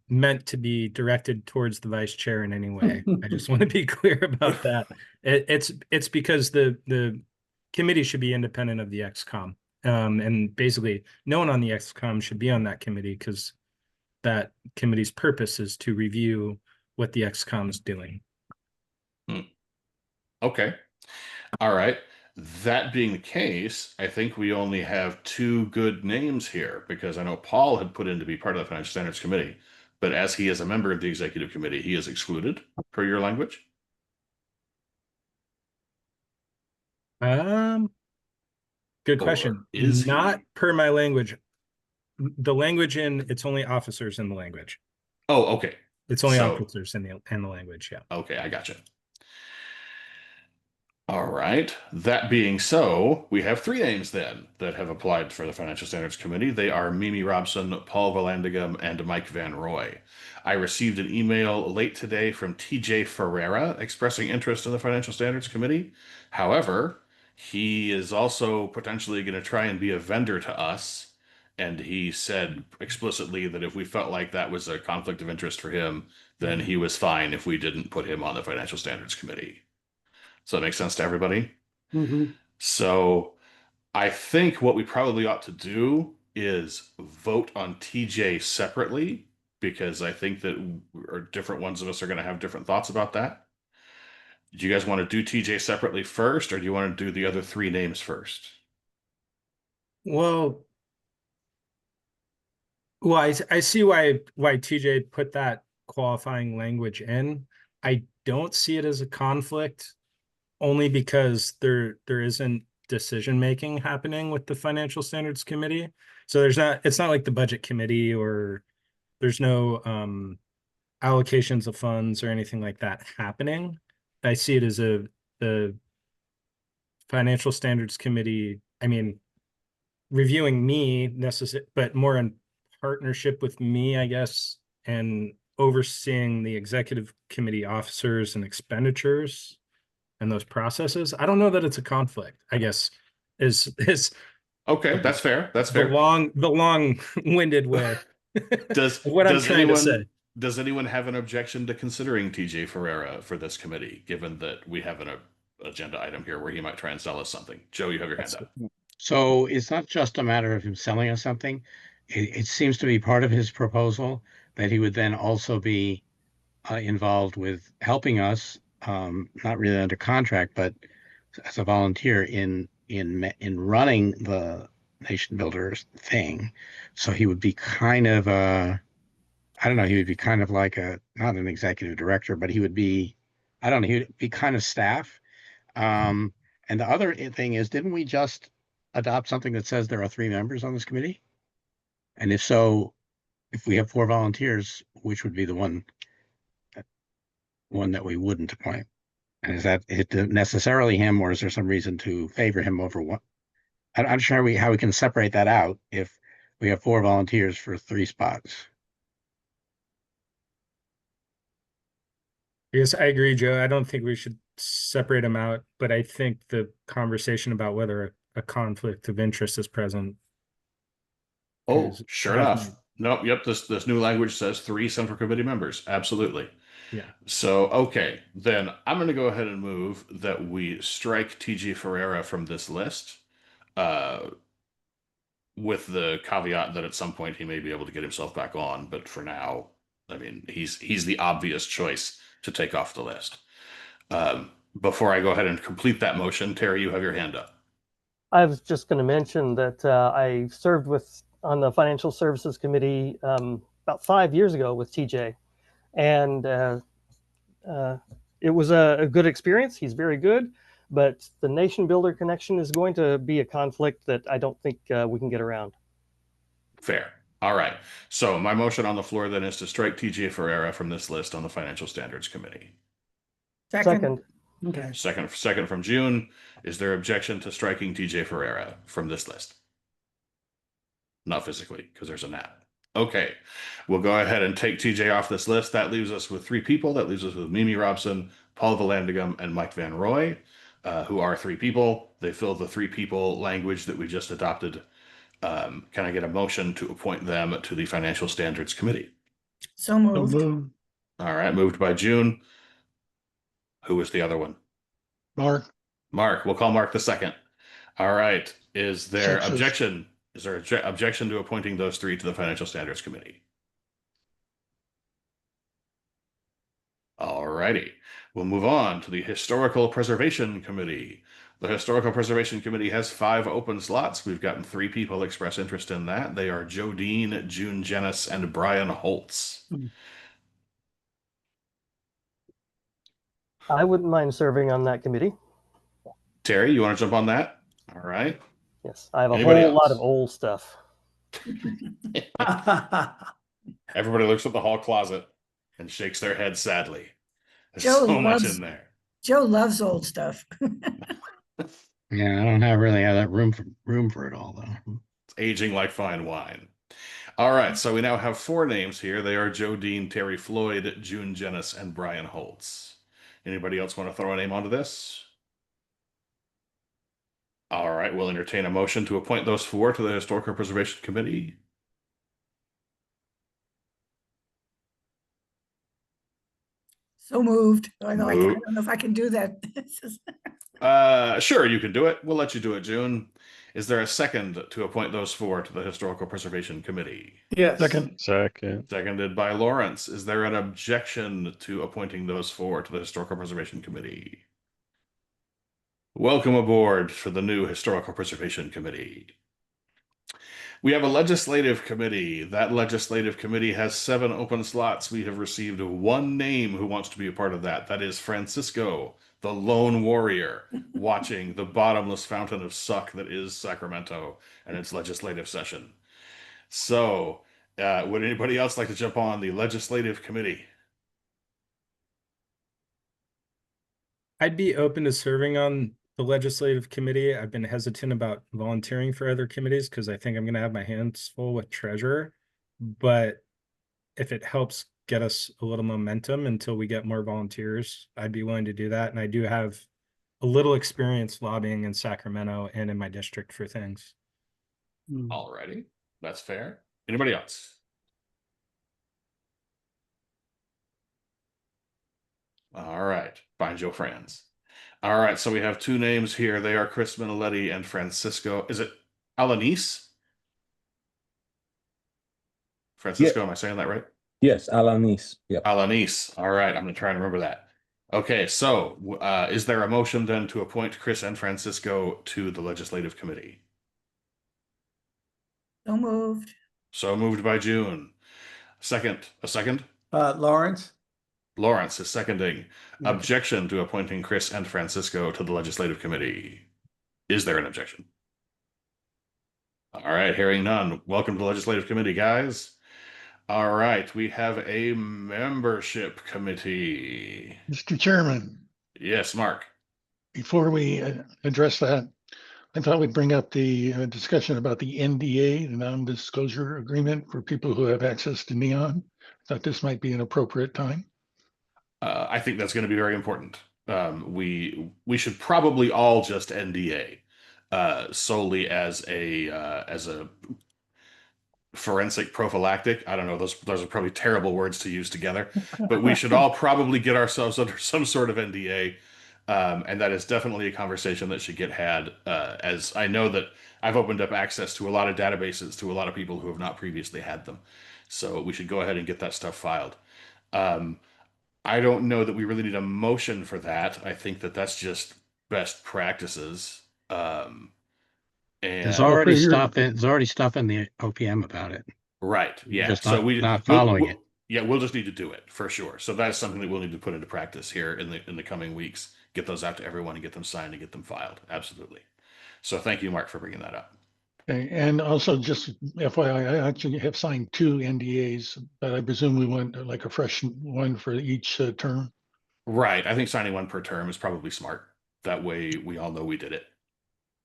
meant to be directed towards the vice chair in any way. I just want to be clear about that. It's because the committee should be independent of the XCOM. And basically no one on the XCOM should be on that committee because that committee's purpose is to review what the XCOM is doing. Okay. All right. That being the case, I think we only have two good names here because I know Paul had put in to be part of the Financial Standards Committee, but as he is a member of the executive committee, he is excluded per your language. Good question. Is not per my language. The language it's only officers in the language. Oh, okay. It's only officers in the language, yeah. Okay, I gotcha. All right. That being so, we have three names then that have applied for the Financial Standards Committee. They are Mimi Robson, Paul Vallandigham, and Mike Van Roy. I received an email late today from TJ Ferreira expressing interest in the Financial Standards Committee. However, he is also potentially going to try and be a vendor to us. And he said explicitly that if we felt like that was a conflict of interest for him, then he was fine if we didn't put him on the Financial Standards Committee. So that makes sense to everybody? Mm-hmm. So I think what we probably ought to do is vote on TJ separately, because I think that different ones of us are going to have different thoughts about that. Do you guys want to do TJ separately first, or do you want to do the other three names first? Well, Well, I see why TJ put that qualifying language in. I don't see it as a conflict only because there isn't decision making happening with the Financial Standards Committee. So it's not like the Budget Committee, or there's no allocations of funds or anything like that happening. I see it as the Financial Standards Committee, I mean, reviewing me but more in partnership with me, I guess, and overseeing the executive committee officers and expenditures and those processes. I don't know that it's a conflict, I guess, is Okay, that's fair. That's the fair. long-winded way Does of what I'm does trying to say. anyone does anyone have an objection to considering TJ Ferreira for this committee, given that we have an agenda item here where he might try and sell us something? Joe, you have your hand up. So it's not just a matter of him selling us something. It seems to be part of his proposal that he would then also be involved with helping us, not really under contract, but as a volunteer in running the Nation Builders thing. So he would be kind of I don't know, he would be kind of like not an executive director, but he would be, I don't know, he would be kind of staff. Um, and the other thing is, didn't we just adopt something that says there are 3 members on this committee? And if so, if we have 4 volunteers, which would be the one that we wouldn't appoint? And is that necessarily him, or is there some reason to favor him over one? I'm not sure how we can separate that out if we have 4 volunteers for 3 spots. Yes, I agree, Joe. I don't think we should separate them out, but I think the conversation about whether a conflict of interest is present. Oh, sure enough. Nope. Yep. This new language says 3 Central Committee members. Absolutely. Yeah. So, okay, then I'm going to go ahead and move that we strike TJ Ferreira from this list, with the caveat that at some point he may be able to get himself back on. But for now, I mean, he's the obvious choice to take off the list. Before I go ahead and complete that motion, Terry, you have your hand up. I was just going to mention that I served on the Financial Services Committee about 5 years ago with TJ, and it was a good experience. He's very good, but the Nation Builder connection is going to be a conflict that I don't think we can get around. Fair. All right. So my motion on the floor then is to strike TJ Ferreira from this list on the Financial Standards Committee. Second. Okay. Second from June. Is there objection to striking TJ Ferreira from this list? Not physically, because there's a nap. Okay, we'll go ahead and take TJ off this list. That leaves us with 3 people. That leaves us with Mimi Robson, Paul Vallandigham, and Mike Van Roy, who are 3 people. They fill the 3 people language that we just adopted. Can I get a motion to appoint them to the Financial Standards Committee? So moved. All right, moved by June. Who was the other one? Mark. Mark. We'll call Mark the second. All right. Is there objection? Is there objection to appointing those 3 to the Financial Standards Committee? All righty. We'll move on to the Historical Preservation Committee. The Historical Preservation Committee has 5 open slots. We've gotten 3 people express interest in that. They are Joe Dean, June Jenis, and Brian Holtz. I wouldn't mind serving on that committee. Terry, you want to jump on that? All right. Yes, I have a Anybody whole else? lot of old stuff. Everybody looks at the hall closet and shakes their head sadly. There's Joe so much loves- in there. Joe loves old stuff. Yeah, I don't really have that room for it all though. It's aging like fine wine. All right, so we now have 4 names here. They are Joe Dean, Terry Floyd, June Jenis, and Brian Holtz. Anybody else want to throw a name onto this? All right, we'll entertain a motion to appoint those 4 to the Historical Preservation Committee. So moved. I don't know if I can do that. Sure, you can do it. We'll let you do it, June. Is there a second to appoint those 4 to the Historical Preservation Committee? Yes. Second. Seconded by Lawrence. Is there an objection to appointing those 4 to the Historical Preservation Committee? Welcome aboard for the new Historical Preservation Committee. We have a legislative committee. That legislative committee has 7 open slots. We have received one name who wants to be a part of that. That is Francisco, the lone warrior, watching the bottomless fountain of suck that is Sacramento and its legislative session. So, would anybody else like to jump on the legislative committee? I'd be open to serving on the legislative committee. I've been hesitant about volunteering for other committees because I think I'm going to have my hands full with treasurer. But if it helps get us a little momentum until we get more volunteers, I'd be willing to do that. And I do have a little experience lobbying in Sacramento and in my district for things. Alrighty, that's fair. Anybody else? All right, find your friends. All right, so we have 2 names here. They are Chris Miniletti and Francisco. Is it Alanis? Francisco, am I saying that right? Yes, Alanis. Yeah. Alanis. All right, I'm going to try and remember that. Okay, so is there a motion then to appoint Chris and Francisco to the legislative committee? So moved. So moved by June. A second? Lawrence? Lawrence is seconding. Objection to appointing Chris and Francisco to the legislative committee. Is there an objection? All right, hearing none. Welcome to the legislative committee, guys. All right, we have a membership committee. Mr. Chairman, Yes, Mark. before we address that, I thought we'd bring up the discussion about the NDA, the non-disclosure agreement for people who have access to Neon. Thought this might be an appropriate time. I think that's going to be very important. We should probably all just NDA solely as a forensic prophylactic. I don't know; those are probably terrible words to use together, but we should all probably get ourselves under some sort of NDA, and that is definitely a conversation that should get had. As I know that I've opened up access to a lot of databases to a lot of people who have not previously had them, so we should go ahead and get that stuff filed. I don't know that we really need a motion for that. I think that that's just best practices. And There's already stuff in the OPM about it. Right. Yeah. Just So not following it. Yeah, we'll just need to do it for sure. So that's something that we'll need to put into practice here in the coming weeks. Get those out to everyone and get them signed and get them filed. Absolutely. So thank you, Mark, for bringing that up. Okay, and also just FYI, I actually have signed 2 NDAs, but I presume we want like a fresh one for each term. Right. I think signing one per term is probably smart. That way we all know we did it.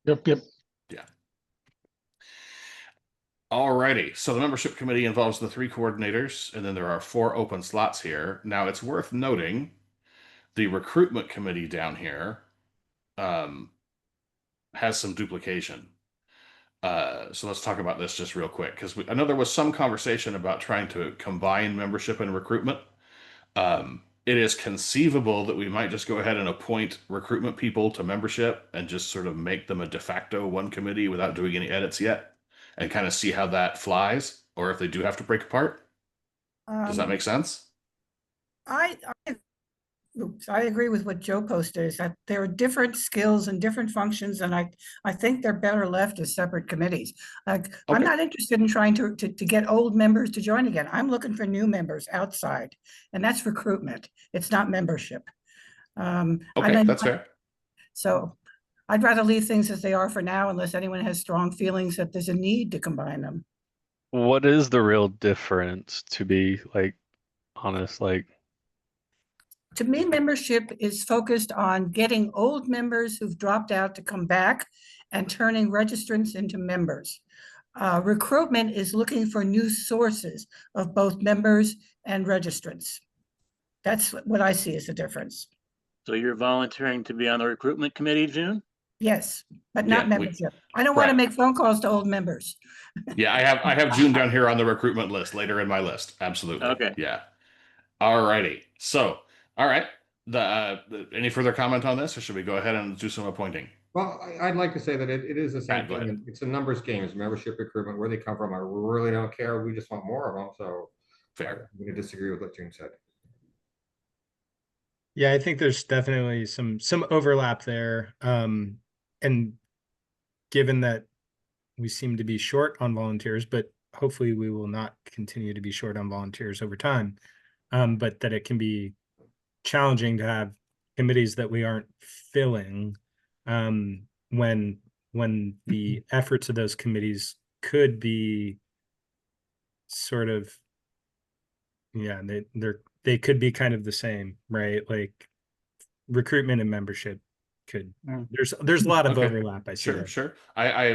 Yep. Yeah. Alrighty. So the membership committee involves the 3 coordinators, and then there are 4 open slots here. Now it's worth noting the recruitment committee down here has some duplication. So let's talk about this just real quick, because I know there was some conversation about trying to combine membership and recruitment. It is conceivable that we might just go ahead and appoint recruitment people to membership and just sort of make them a de facto one committee without doing any edits yet, and kind of see how that flies, or if they do have to break apart. Does that make sense? I agree with what Joe posted, is that there are different skills and different functions, and I think they're better left as separate committees. Like, I'm not interested in trying to get old members to join again. I'm looking for new members outside, and that's recruitment. It's not membership. Okay, that's fair. So I'd rather leave things as they are for now, unless anyone has strong feelings that there's a need to combine them. What is the real difference, to be like honest? Like, to me, membership is focused on getting old members who've dropped out to come back and turning registrants into members. Recruitment is looking for new sources of both members and registrants. That's what I see as the difference. So you're volunteering to be on the recruitment committee, June? Yes, but not membership. I don't want to make phone calls to old members. Yeah, I have June down here on the recruitment list, later in my list. Absolutely. Okay. Yeah. All righty. So, all right. Any further comment on this, or should we go ahead and do some appointing? Well, I'd like to say that it is the same Go ahead. thing. It's a numbers game. It's membership recruitment, where they come from. I really don't care. We just want more of them. So fair. I'm going to disagree with what June said. Yeah, I think there's definitely some overlap there. And given that we seem to be short on volunteers, but hopefully we will not continue to be short on volunteers over time. But that it can be challenging to have committees that we aren't filling when the efforts of those committees could be sort of, yeah, they could be kind of the same, right? Like recruitment and membership could, there's a lot of Okay. overlap. I see Sure, that. sure.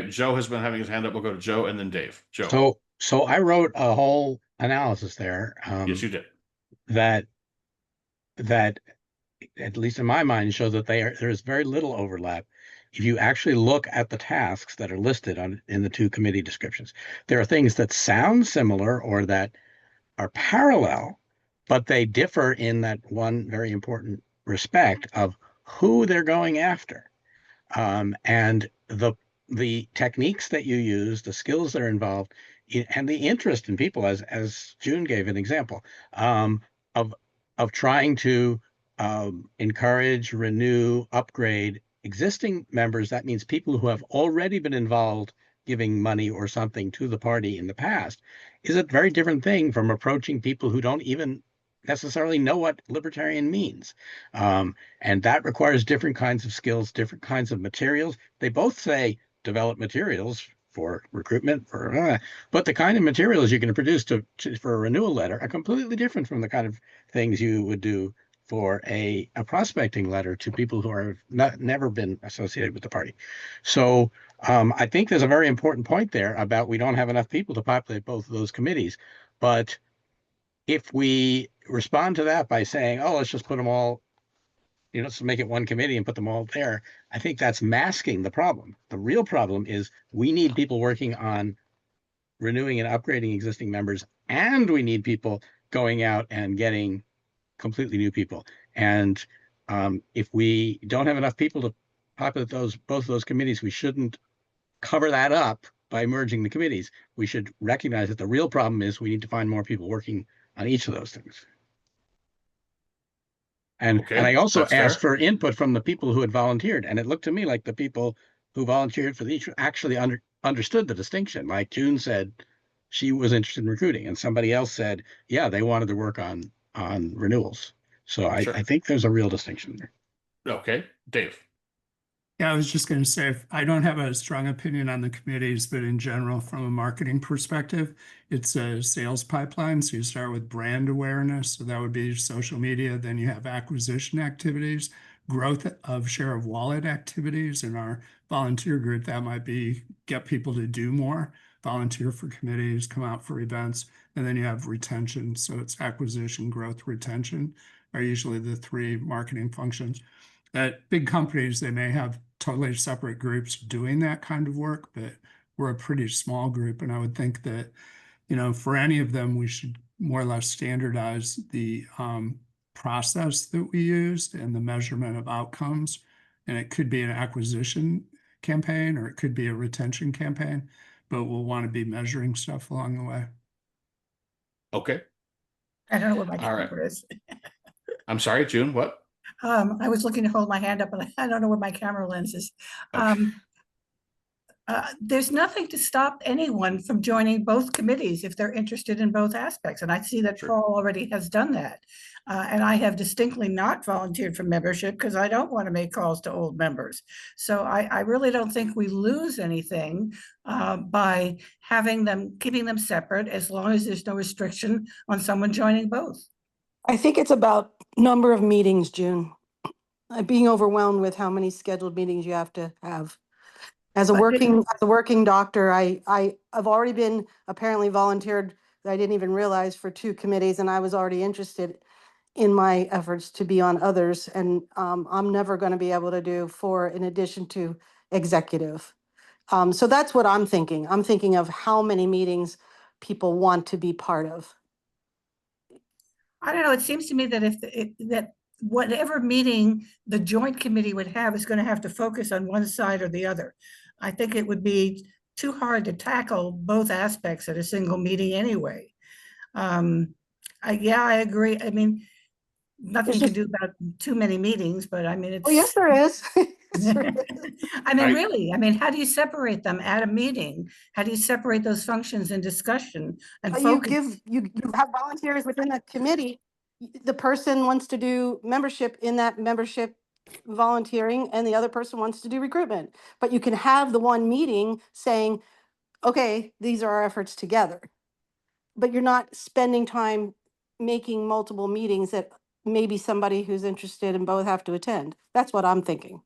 Joe has been having his hand up. We'll go to Joe and then Dave. Joe. So I wrote a whole analysis there. Yes, you did. That at least in my mind shows that there's very little overlap. If you actually look at the tasks that are listed in the two committee descriptions, there are things that sound similar or that are parallel, but they differ in that one very important respect of who they're going after. And the techniques that you use, the skills that are involved, and the interest in people, as June gave an example, of trying to encourage, renew, upgrade existing members. That means people who have already been involved giving money or something to the party in the past is a very different thing from approaching people who don't even necessarily know what libertarian means. And that requires different kinds of skills, different kinds of materials. They both say develop materials for recruitment, but the kind of materials you can produce for a renewal letter are completely different from the kind of things you would do for a prospecting letter to people who are never been associated with the party. So I think there's a very important point there about we don't have enough people to populate both of those committees. But if we respond to that by saying, oh, let's just put them all, let's make it one committee and put them all there, I think that's masking the problem. The real problem is we need people working on renewing and upgrading existing members, and we need people going out and getting completely new people. And if we don't have enough people to populate both of those committees, we shouldn't cover that up by merging the committees. We should recognize that the real problem is we need to find more people working on each of those things. And I also asked for input from the people who had volunteered, and it looked to me like the people who volunteered for each actually understood the distinction. Like June said, she was interested in recruiting, and somebody else said, yeah, they wanted to work on renewals. So I think there's a real distinction there. Okay, Dave. Yeah, I was just going to say, I don't have a strong opinion on the committees, but in general, from a marketing perspective, it's a sales pipeline. So you start with brand awareness. So that would be social media. Then you have acquisition activities, growth of share of wallet activities. In our volunteer group, that might be get people to do more, volunteer for committees, come out for events. And then you have retention. So it's acquisition, growth, retention are usually the three marketing functions. At big companies, they may have totally separate groups doing that kind of work, but we're a pretty small group. And I would think that, for any of them, we should more or less standardize the process that we used and the measurement of outcomes. And it could be an acquisition campaign or it could be a retention campaign, but we'll want to be measuring stuff along the way. Okay. I don't know what my camera is. I'm sorry, June, what? I was looking to hold my hand up, and I don't know where my camera lens is. There's nothing to stop anyone from joining both committees if they're interested in both aspects. And I see that Paul already has done that. And I have distinctly not volunteered for membership because I don't want to make calls to old members. So I really don't think we lose anything by keeping them separate, as long as there's no restriction on someone joining both. I think it's about number of meetings, June. Being overwhelmed with how many scheduled meetings you have to have. As a working doctor, I've already been apparently volunteered that I didn't even realize for 2 committees, and I was already interested in my efforts to be on others. And I'm never going to be able to do 4 in addition to executive. So that's what I'm thinking. I'm thinking of how many meetings people want to be part of. I don't know. It seems to me that that whatever meeting the joint committee would have is going to have to focus on one side or the other. I think it would be too hard to tackle both aspects at a single meeting anyway. Yeah, I agree. I mean, nothing you can do about too many meetings, but I mean, it's. Oh, yes, there is. I mean, I- really, I mean, how do you separate them at a meeting? How do you separate those functions in discussion and You focus? you have volunteers within the committee. The person wants to do membership in that membership volunteering, and the other person wants to do recruitment. But you can have the one meeting saying, okay, these are our efforts together. But you're not spending time making multiple meetings that maybe somebody who's interested in both have to attend. That's what I'm thinking.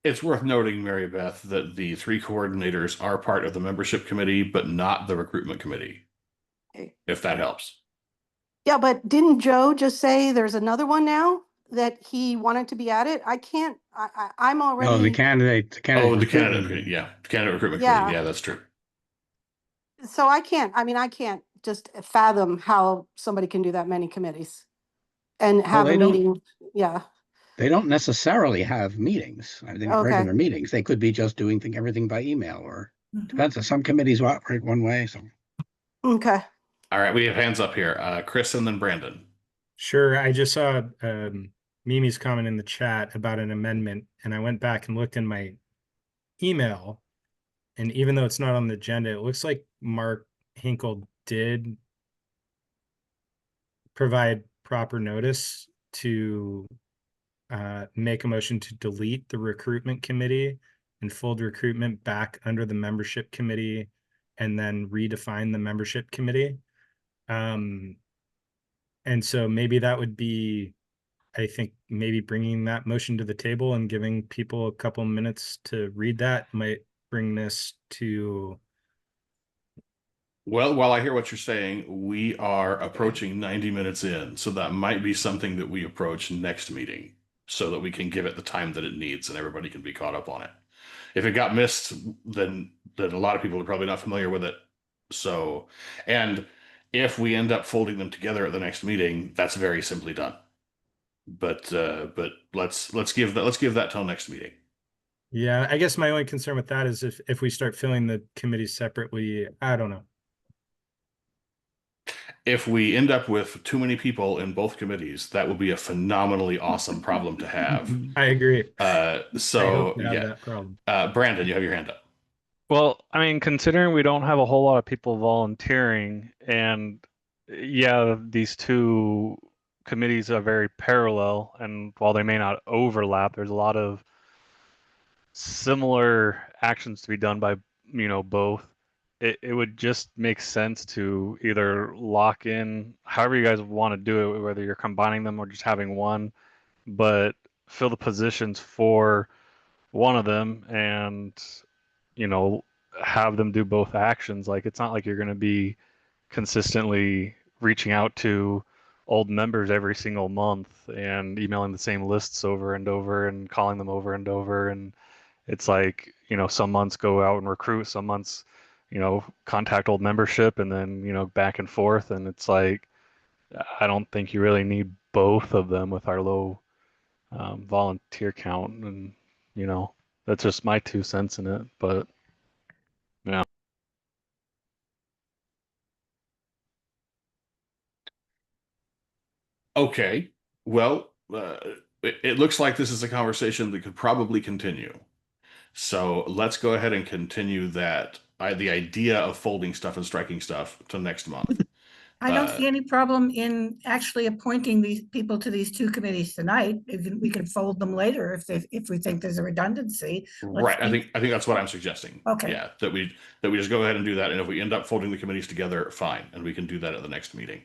It's worth noting, Mary Beth, that the 3 coordinators are part of the membership committee, but not the recruitment committee, Okay. if that helps. Yeah, but didn't Joe just say there's another one now that he wanted to be at it? I can't, I'm already. Oh, the candidate Oh, the recruitment candidate, committee. yeah, candidate recruitment Yeah. committee. Yeah, that's true. So I can't just fathom how somebody can do that many committees and have a they don't- meeting. Yeah. They don't necessarily have meetings. I think Okay. regular meetings. They could be just doing everything by email, or depends on some committees operate one way. So Okay. All right, we have hands up here. Chris and then Brandon. Sure. I just saw Mimi's comment in the chat about an amendment, and I went back and looked in my email. And even though it's not on the agenda, it looks like Mark Hinkle did provide proper notice to make a motion to delete the recruitment committee and fold recruitment back under the membership committee, and then redefine the membership committee. And so maybe that would be, I think maybe bringing that motion to the table and giving people a couple minutes to read that might bring this to. Well, while I hear what you're saying, we are approaching 90 minutes in, so that might be something that we approach next meeting so that we can give it the time that it needs and everybody can be caught up on it. If it got missed, then a lot of people are probably not familiar with it. So, and if we end up folding them together at the next meeting, that's very simply done. But let's give that till next meeting. Yeah, I guess my only concern with that is if we start filling the committees separately, I don't know. If we end up with too many people in both committees, that would be a phenomenally awesome problem to have. I agree. So I hope to have yeah, that problem. Brandon, you have your hand up. Well, I mean, considering we don't have a whole lot of people volunteering, and yeah, these 2 committees are very parallel, and while they may not overlap, there's a lot of similar actions to be done by, both. It would just make sense to either lock in however you guys want to do it, whether you're combining them or just having one, but fill the positions for one of them and, have them do both actions. Like, it's not like you're going to be consistently reaching out to old members every single month and emailing the same lists over and over and calling them over and over. And it's like, some months go out and recruit, some months, contact old membership, and then, back and forth. And it's like, I don't think you really need both of them with our low volunteer count. And, that's just my 2 cents in it. But yeah. Okay. Well, it looks like this is a conversation that could probably continue. So let's go ahead and continue that. The idea of folding stuff and striking stuff to next month. I don't see any problem in actually appointing these people to these 2 committees tonight. We can fold them later if we think there's a redundancy. Right. I think that's what I'm suggesting. Okay. Yeah, that we just go ahead and do that. And if we end up folding the committees together, fine, and we can do that at the next meeting.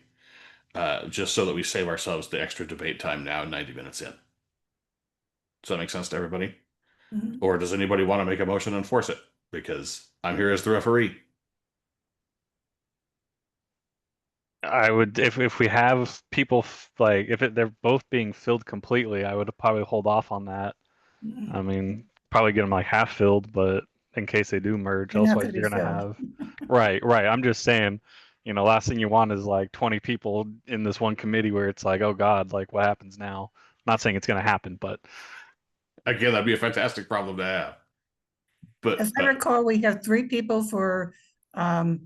Just so that we save ourselves the extra debate time now, 90 minutes in. Does that make sense to everybody? Mhm. Or does anybody want to make a motion and enforce it? Because I'm here as the referee. I would, if we have people if they're both being filled completely, I would probably hold off on that. Mhm. I mean, probably get them like half filled, but in case they do merge, They're not otherwise gonna you're be gonna have. Right. I'm just saying, last thing you want is like 20 people in this one committee where it's like, oh God, like what happens now? Not saying it's gonna happen, but Again, that'd be a fantastic problem to have. But As I recall, we have 3 people for the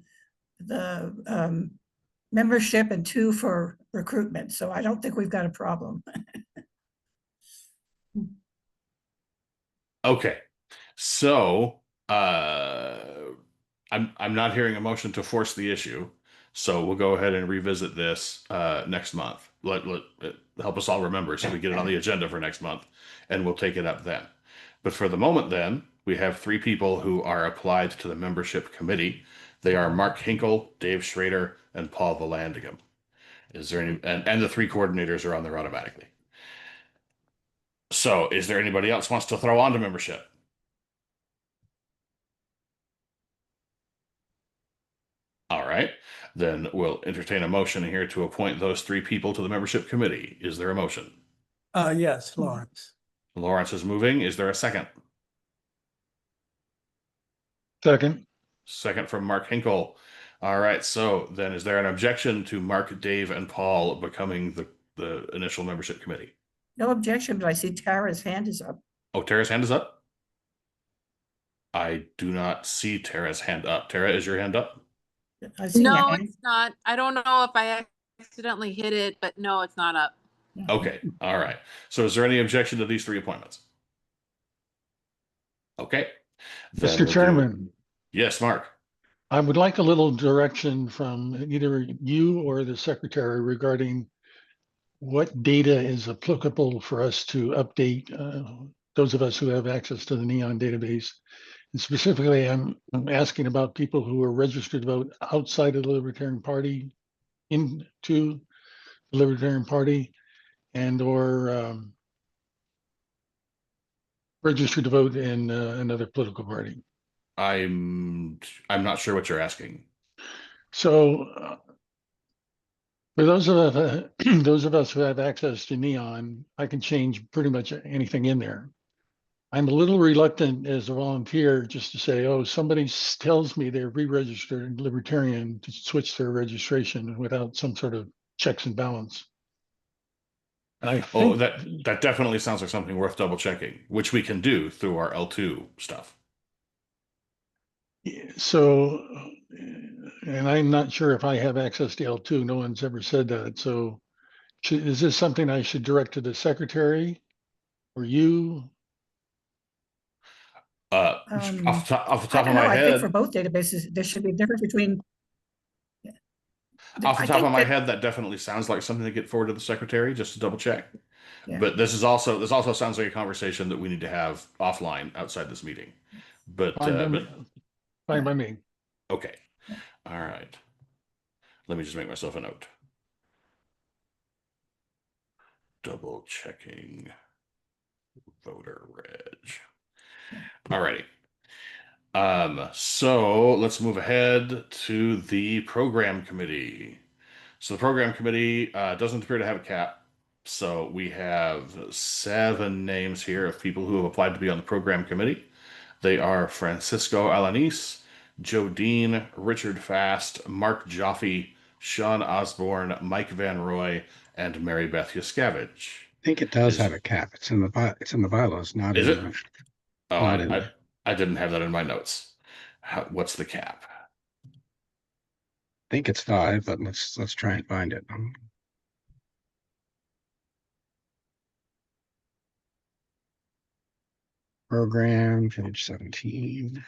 membership and 2 for recruitment. So I don't think we've got a problem. Okay. So, I'm not hearing a motion to force the issue. So we'll go ahead and revisit this next month. Help us all remember so we get it on the agenda for next month, and we'll take it up then. But for the moment, then, we have 3 people who are applied to the membership committee. They are Mark Hinkle, Dave Schrader, and Paul Vallandigham. Is there any, and the 3 coordinators are on there automatically. So is there anybody else wants to throw on to membership? All right, then we'll entertain a motion here to appoint those 3 people to the membership committee. Is there a motion? Yes, Lawrence. Lawrence is moving. Is there a second? Second. Second from Mark Hinkle. All right, so then is there an objection to Mark, Dave, and Paul becoming the initial membership committee? No objection, but I see Tara's hand is up. Oh, Tara's hand is up? I do not see Tara's hand up. Tara, is your hand up? I see your No, hand. it's not. I don't know if I accidentally hit it, but no, it's not up. Okay, all right. So is there any objection to these 3 appointments? Okay. Then Mr. we'll do- Chairman, Yes, Mark. I would like a little direction from either you or the secretary regarding what data is applicable for us to update those of us who have access to the NEON database. And specifically, I'm asking about people who are registered to vote outside of the Libertarian Party into the Libertarian Party and/or registered to vote in another political party. I'm not sure what you're asking. So for those of us, those of us who have access to Neon, I can change pretty much anything in there. I'm a little reluctant as a volunteer just to say, oh, somebody tells me they're re-registered Libertarian to switch their registration without some sort of checks and balance. And I Oh, think that definitely sounds like something worth double checking, which we can do through our L2 stuff. so, and I'm not sure if I have access to L2. No one's ever said that. So is this something I should direct to the secretary or you? Off the I top don't of know. my I think for head, both databases, there should be a difference between. off the I top of think my that- head, that definitely sounds like something to get forward to the secretary just to double check. Yeah. But this also sounds like a conversation that we need to have offline outside this meeting. But Fine by me. Okay. All right. Let me just make myself a note. Double checking voter reg. All righty. So let's move ahead to the program committee. So the program committee doesn't appear to have a cap. So we have 7 names here of people who have applied to be on the program committee. They are Francisco Alanis, Joe Dean, Richard Fast, Mark Joffe, Sean Osborne, Mike Van Roy, and Mary Beth Yuskavage. I think it does have a cap. It's in the bylaws, not Is in it? the, Oh, not in there. I didn't have that in my notes. What's the cap? I think it's 5, but let's try and find it. Program, page 17.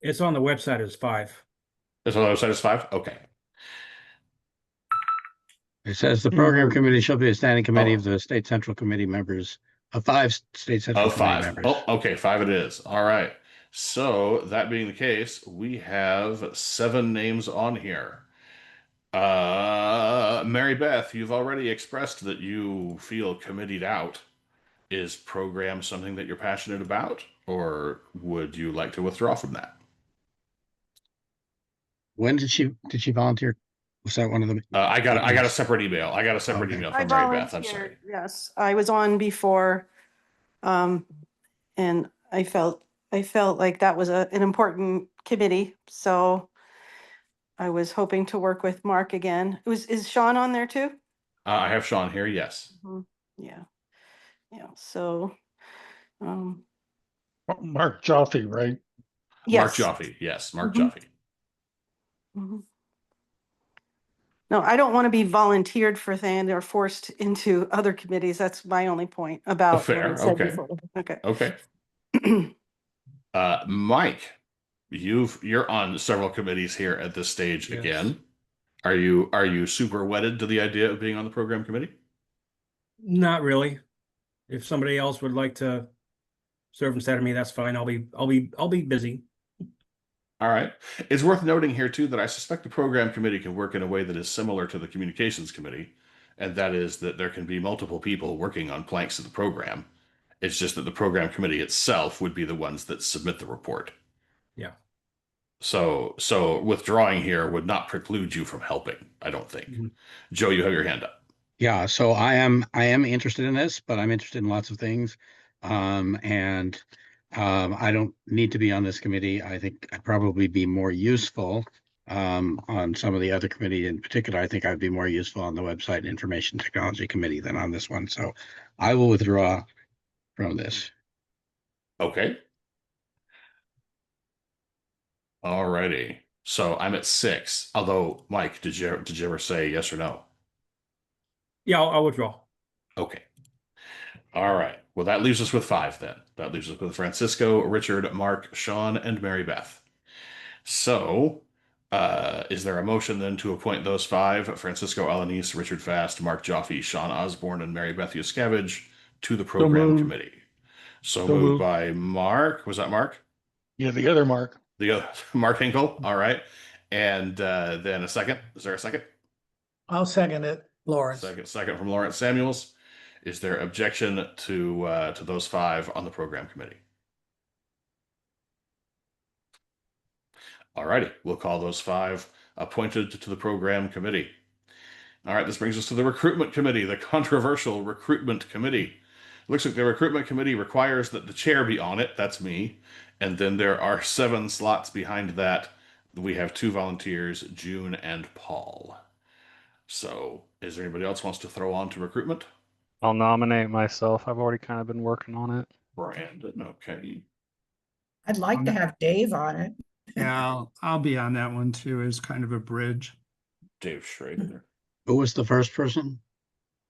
It's on the website as 5. It's on the website as 5? Okay. It says the program committee shall be a standing committee of the state central committee members of 5 state central Of committee 5. members. Oh, okay, 5 it is. All right. So that being the case, we have 7 names on here. Mary Beth, you've already expressed that you feel committed out. Is program something that you're passionate about, or would you like to withdraw from that? When did she volunteer? Was that one of the? I got a separate email. I got a separate email I from Mary Beth. I'm volunteered, sorry. yes, I was on before. And I felt like that was an important committee, so I was hoping to work with Mark again. Is Sean on there too? I have Sean here. Yes. Yeah. So, Mark Joffe, right? Mark yes. Joffe. Yes, Mark Joffe. Mhm. No, I don't want to be volunteered for things or forced into other committees. That's my only point about what I Fair. said Okay. before. Okay. Okay. Mike, you're on several committees here at this stage Yes. again. Are you super wedded to the idea of being on the program committee? Not really. If somebody else would like to serve instead of me, that's fine. I'll be busy. All right. It's worth noting here too that I suspect the program committee can work in a way that is similar to the communications committee, and that is that there can be multiple people working on planks of the program. It's just that the program committee itself would be the ones that submit the report. Yeah. So withdrawing here would not preclude you from helping, I don't think. Joe, you have your hand up. Yeah, so I am interested in this, but I'm interested in lots of things. And I don't need to be on this committee. I think I'd probably be more useful on some of the other committee. In particular, I think I'd be more useful on the Website and Information Technology Committee than on this one. So I will withdraw from this. Okay. All righty. So I'm at 6. Although, Mike, did you ever say yes or no? Yeah, I'll withdraw. Okay. All right. Well, that leaves us with 5 then. That leaves us with Francisco, Richard, Mark, Sean, and Mary Beth. So, is there a motion then to appoint those 5, Francisco Alanis, Richard Fast, Mark Joffe, Sean Osborne, and Mary Beth Yuskevich, to the program moved. committee? So So moved moved. by Mark. Was that Mark? Yeah, the other Mark. The other Mark Hinkle. All right. And then a second. Is there a second? I'll second it, Lawrence. Second from Lawrence Samuels. Is there objection to those 5 on the program committee? All righty, we'll call those 5 appointed to the program committee. All right, this brings us to the recruitment committee, the controversial recruitment committee. Looks like the recruitment committee requires that the chair be on it. That's me. And then there are 7 slots behind that. We have 2 volunteers, June and Paul. So, is there anybody else wants to throw on to recruitment? I'll nominate myself. I've already kind of been working on it. Brandon, okay. I'd like to have Dave on it. Yeah, I'll be on that one too as kind of a bridge. Dave Schrader. Who was the first person?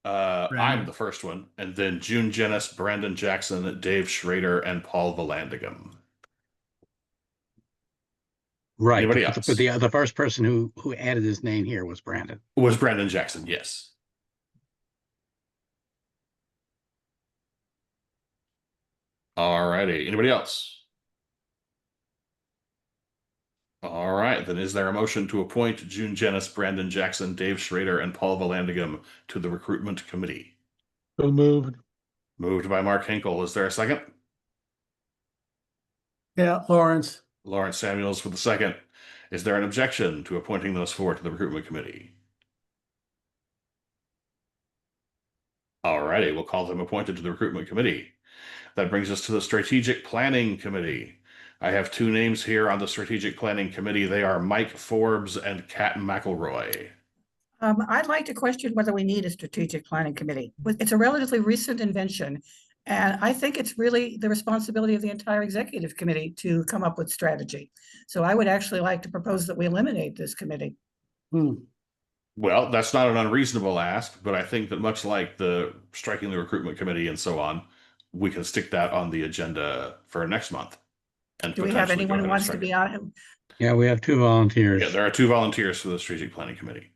I'm the first one, and then June Jennis, Brandon Jackson, Dave Schrader, and Paul Valandigam. Right. Anybody But else? the first person who added his name here was Brandon. Was Brandon Jackson, yes. All righty. Anybody else? All right. Then is there a motion to appoint June Jennis, Brandon Jackson, Dave Schrader, and Paul Valandigam to the recruitment committee? So moved. Moved by Mark Hinkle. Is there a second? Yeah, Lawrence. Lawrence Samuels for the second. Is there an objection to appointing those 4 to the recruitment committee? All righty. We'll call them appointed to the recruitment committee. That brings us to the strategic planning committee. I have 2 names here on the strategic planning committee. They are Mike Forbes and Kat McElroy. I'd like to question whether we need a strategic planning committee. It's a relatively recent invention, and I think it's really the responsibility of the entire executive committee to come up with strategy. So I would actually like to propose that we eliminate this committee. Well, that's not an unreasonable ask, but I think that much like the striking the recruitment committee and so on, we can stick that on the agenda for next month. And Do we have potentially go anyone ahead who and wants to strike be it. on it? Yeah, we have 2 volunteers. Yeah, there are 2 volunteers for the strategic planning committee.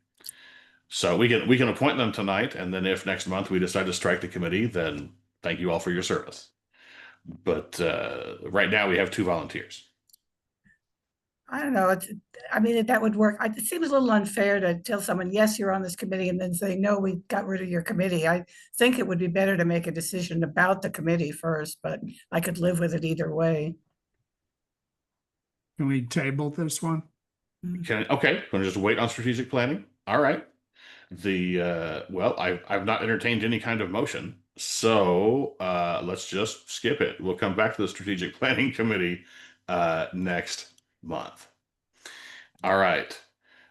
So we can appoint them tonight, and then if next month we decide to strike the committee, then thank you all for your service. But right now we have 2 volunteers. I don't know. I mean, that would work. It seems a little unfair to tell someone, yes, you're on this committee, and then say, no, we got rid of your committee. I think it would be better to make a decision about the committee first, but I could live with it either way. Can we table this one? Okay, want to just wait on strategic planning? All right. Well, I've not entertained any kind of motion, so let's just skip it. We'll come back to the strategic planning committee next month. All right.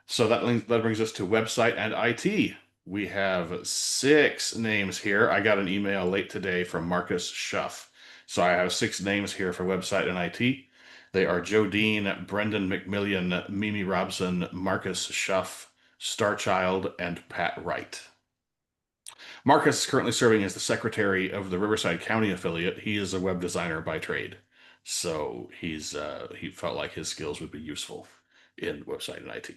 So that brings us to website and IT. We have 6 names here. I got an email late today from Marcus Schuff. So I have 6 names here for website and IT. They are Joe Dean, Brendan McMillian, Mimi Robson, Marcus Schuff, Starchild, and Pat Wright. Marcus is currently serving as the secretary of the Riverside County affiliate. He is a web designer by trade, so he felt like his skills would be useful in website and IT.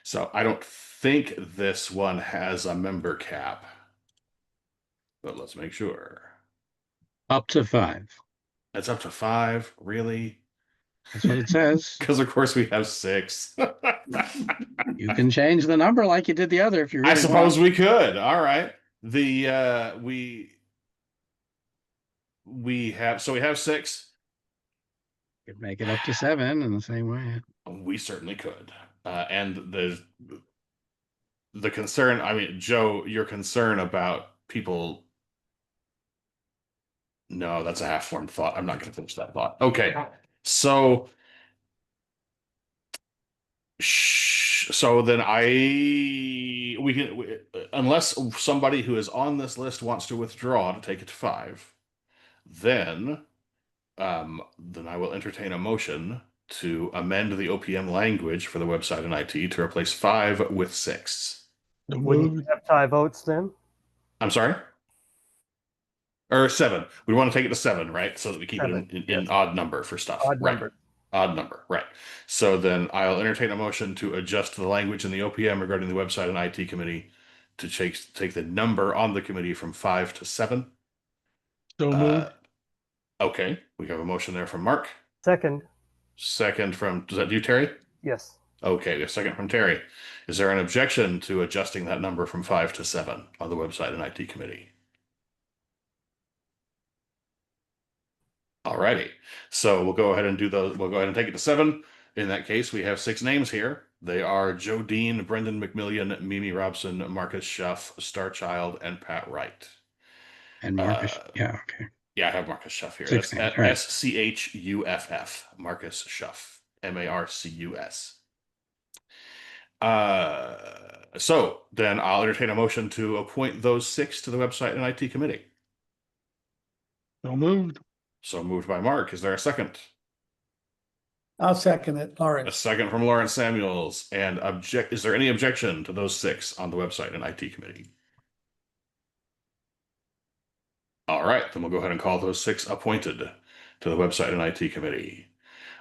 So I don't think this one has a member cap, but let's make sure. Up to 5. It's up to 5, really? That's what it says. Because of course we have 6. You can change the number like you did the other if you really I suppose want. we could. All right. We have 6. Could make it up to 7 in the same way. We certainly could. And the concern, I mean, Joe, your concern about people. No, that's a half-formed thought. I'm not going to finish that thought. Okay. So then unless somebody who is on this list wants to withdraw to take it to 5, then I will entertain a motion to amend the OPM language for the website and IT to replace 5 with 6. Wouldn't you have tie votes then? I'm sorry? Or 7. We want to take it to 7, right? So that we keep 7, it in odd number for stuff. Odd right. number. Odd number, right. So then I'll entertain a motion to adjust the language in the OPM regarding the website and IT committee to take the number on the committee from 5 to 7. So moved. Okay, we have a motion there from Mark. Second. Second from, does that you, Terry? Yes. Okay, we have a second from Terry. Is there an objection to adjusting that number from 5 to 7 on the website and IT committee? Alrighty, so we'll go ahead and do those. We'll go ahead and take it to 7. In that case, we have 6 names here. They are Joe Dean, Brendan McMillian, Mimi Robson, Marcus Schuff, Starchild, and Pat Wright. And Marcus, yeah, okay. Yeah, I have Marcus Schuff here. 6 That's names, right. SCHUFF, Marcus Schuff, MARCUS. So then I'll entertain a motion to appoint those 6 to the website and IT committee. So moved. So moved by Mark. Is there a second? I'll second it, A Lawrence. second from Lawrence Samuels. And is there any objection to those 6 on the website and IT committee? All right, then we'll go ahead and call those 6 appointed to the website and IT committee.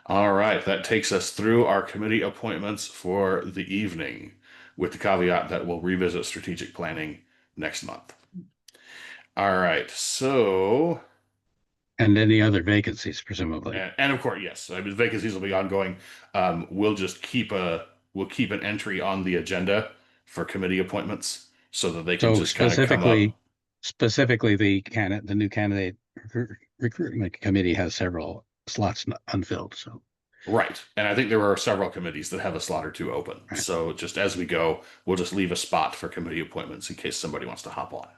All right, that takes us through our committee appointments for the evening, with the caveat that we'll revisit strategic planning next month. All right, so. And any other vacancies, presumably. And of course, yes. I mean, vacancies will be ongoing. We'll just keep an entry on the agenda for committee appointments so that they can just kind of come up. Specifically, the new candidate recruitment committee has several slots unfilled. So. Right, and I think there are several committees that have a slot or 2 open. Right. So just as we go, we'll just leave a spot for committee appointments in case somebody wants to hop on.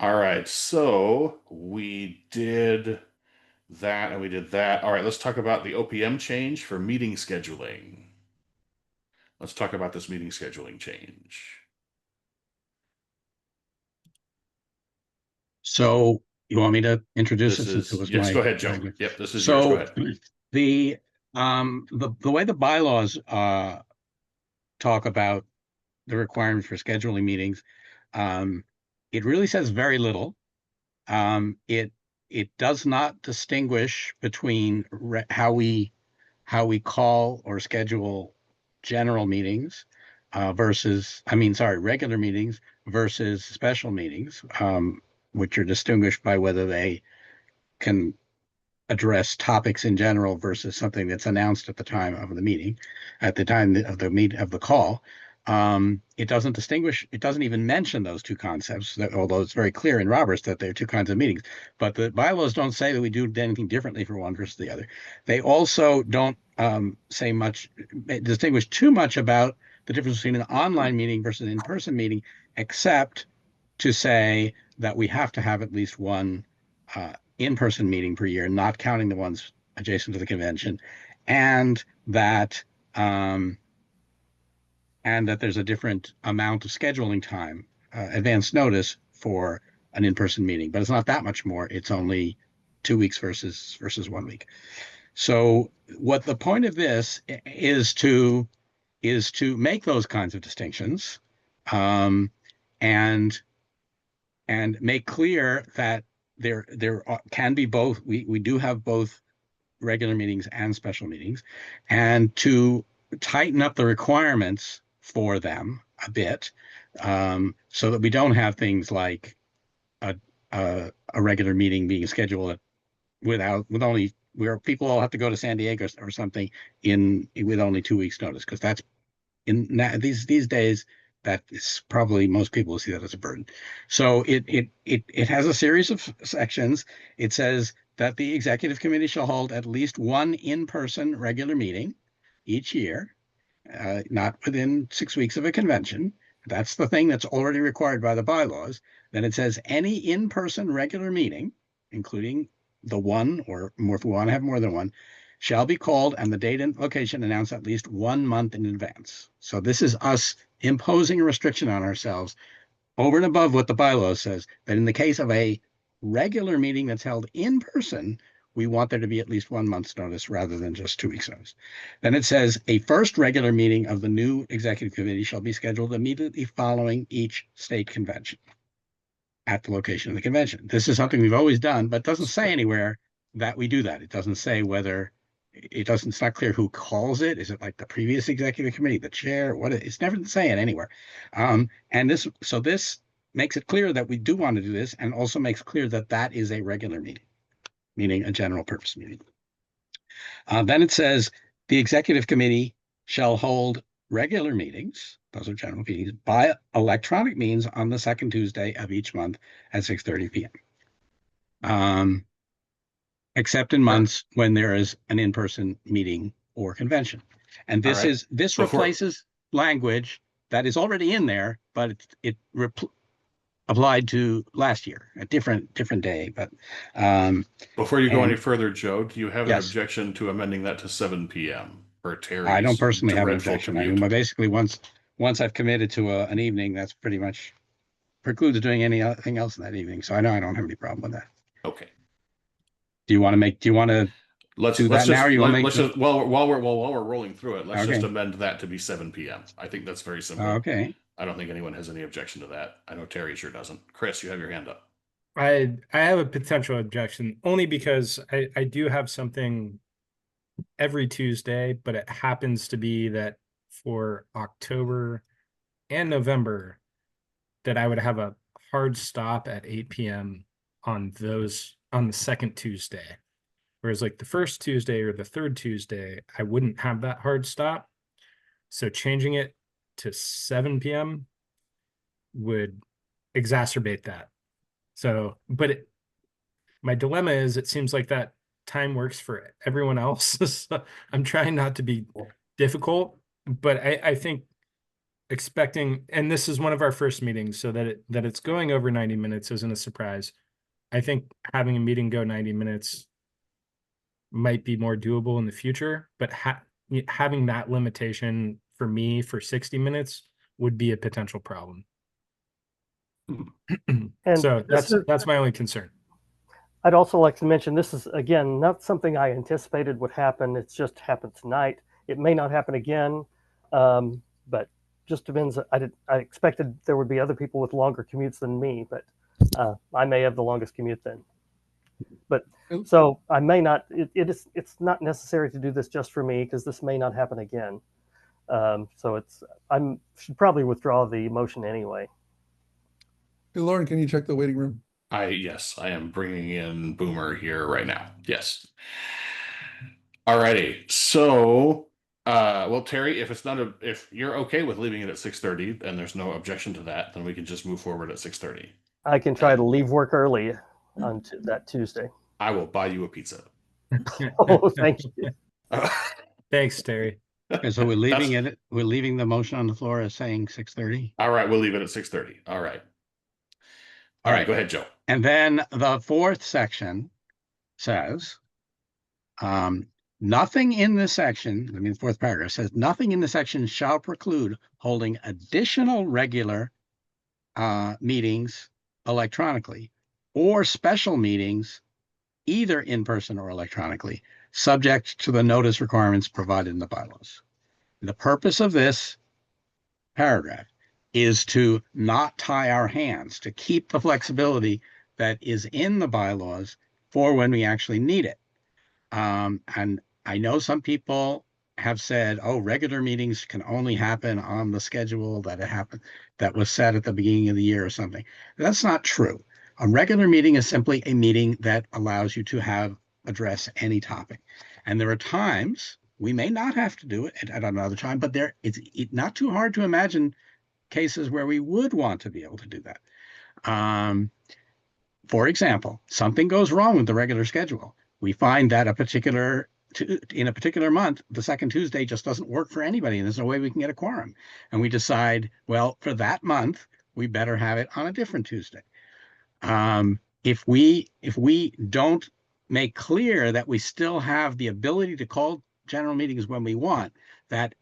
All right, so we did that and we did that. All right, let's talk about the OPM change for meeting scheduling. Let's talk about this meeting scheduling change. So you want me to introduce it since it was yes, go ahead, Joe. language? Yep, this is yours. Go ahead. The way the bylaws talk about the requirements for scheduling meetings, it really says very little. It does not distinguish between how we call or schedule general meetings regular meetings versus special meetings, which are distinguished by whether they can address topics in general versus something that's announced at the time of the meeting, at the time of the call. It doesn't distinguish, it doesn't even mention those 2 concepts, although it's very clear in Roberts that there are 2 kinds of meetings. But the bylaws don't say that we do anything differently for one versus the other. They also don't distinguish too much about the difference between an online meeting versus an in-person meeting, except to say that we have to have at least one in-person meeting per year, not counting the ones adjacent to the convention, and that there's a different amount of scheduling time, advance notice for an in-person meeting, but it's not that much more. It's only 2 weeks versus 1 week. So what the point of this is to make those kinds of distinctions, and make clear that there can be both. We do have both regular meetings and special meetings, and to tighten up the requirements for them a bit, so that we don't have things like a regular meeting being scheduled with only where people all have to go to San Diego or something with only 2 weeks notice, because that's these days, that is probably most people will see that as a burden. So it has a series of sections. It says that the executive committee shall hold at least one in-person regular meeting each year, not within 6 weeks of a convention. That's the thing that's already required by the bylaws. Then it says any in-person regular meeting, including the one or more, if we want to have more than one, shall be called and the date and location announced at least 1 month in advance. So this is us imposing a restriction on ourselves over and above what the bylaw says, that in the case of a regular meeting that's held in person, we want there to be at least 1 month's notice rather than just 2 weeks notice. Then it says a first regular meeting of the new executive committee shall be scheduled immediately following each state convention at the location of the convention. This is something we've always done, but it doesn't say anywhere that we do that. It doesn't say whether it's not clear who calls it. Is it like the previous executive committee, the chair? It's never saying anywhere. And this makes it clear that we do want to do this, and also makes clear that that is a regular meeting, meaning a general purpose meeting. Then it says the executive committee shall hold regular meetings, those are general meetings, by electronic means on the second Tuesday of each month at 6:30 p.m. Except in months when there is an in-person meeting or convention. And this replaces language that is already in there, but it applied to last year, a different day. But before you go any further, Joe, do you have an Yes. objection to amending that to 7 p.m. for Terry's I don't personally have an dreadful objection. I commute? mean, basically, once I've committed to an evening, that's pretty much precludes doing anything else in that evening. So I know I don't have any problem with that. Okay. Do you want to Let's do that now, or you want to make? Let's just while we're rolling through it, let's just Okay. amend that to be 7 p.m. I think that's very simple. Okay. I don't think anyone has any objection to that. I know Terry sure doesn't. Chris, you have your hand up. I have a potential objection only because I do have something every Tuesday, but it happens to be that for October and November that I would have a hard stop at 8 p.m. on the second Tuesday. Whereas like the first Tuesday or the third Tuesday, I wouldn't have that hard stop. So changing it to 7 p.m. would exacerbate that. So, but my dilemma is it seems like that time works for everyone else. So I'm trying not to be difficult, but I think expecting, and this is one of our first meetings, so that it's going over 90 minutes isn't a surprise. I think having a meeting go 90 minutes might be more doable in the future, but having that limitation for me for 60 minutes would be a potential problem. And so that's my only concern. I'd also like to mention, this is, again, not something I anticipated would happen. It's just happened tonight. It may not happen again, but just depends. I expected there would be other people with longer commutes than me, but I may have the longest commute then. But so I may not, it's not necessary to do this just for me, because this may not happen again. So should probably withdraw the motion anyway. Hey, Lauren, can you check the waiting room? Yes, I am bringing in Boomer here right now. Yes. Alrighty. So, well, Terry, if you're okay with leaving it at 6:30 and there's no objection to that, then we can just move forward at 6:30. I can try to leave work early on that Tuesday. I will buy you a pizza. Oh, thank you. Thanks, Terry. Okay, so we're leaving the motion on the floor as saying 6:30. All right, we'll leave it at 6:30. All right. All right, go ahead, Joe. And then the fourth section says, nothing in this section, I mean, the fourth paragraph says, nothing in the section shall preclude holding additional regular meetings electronically or special meetings, either in person or electronically, subject to the notice requirements provided in the bylaws. The purpose of this paragraph is to not tie our hands, to keep the flexibility that is in the bylaws for when we actually need it. And I know some people have said, oh, regular meetings can only happen on the schedule that was set at the beginning of the year or something. That's not true. A regular meeting is simply a meeting that allows you to address any topic. And there are times we may not have to do it at another time, but it's not too hard to imagine cases where we would want to be able to do that. For example, something goes wrong with the regular schedule. We find that in a particular month, the second Tuesday just doesn't work for anybody, and there's no way we can get a quorum. And we decide, well, for that month, we better have it on a different Tuesday. If we don't make clear that we still have the ability to call general meetings when we want, that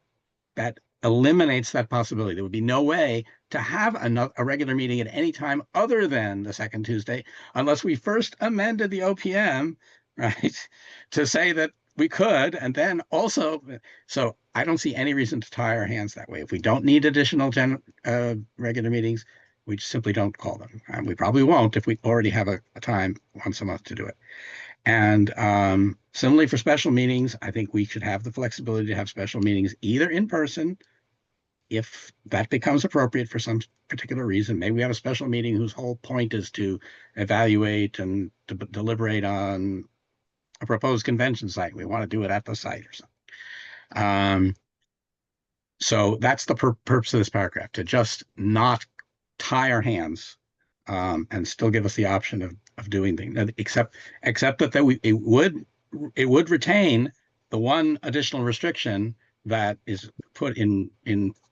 eliminates that possibility. There would be no way to have a regular meeting at any time other than the second Tuesday, unless we first amended the OPM, right, to say that we could, and then also, so I don't see any reason to tie our hands that way. If we don't need additional regular meetings, we just simply don't call them. And we probably won't if we already have a time once a month to do it. And similarly for special meetings, I think we should have the flexibility to have special meetings either in person, if that becomes appropriate for some particular reason. Maybe we have a special meeting whose whole point is to evaluate and to deliberate on a proposed convention site. We want to do it at the site or something. So that's the purpose of this paragraph, to just not tie our hands and still give us the option of doing things, except that it would retain the one additional restriction that is put in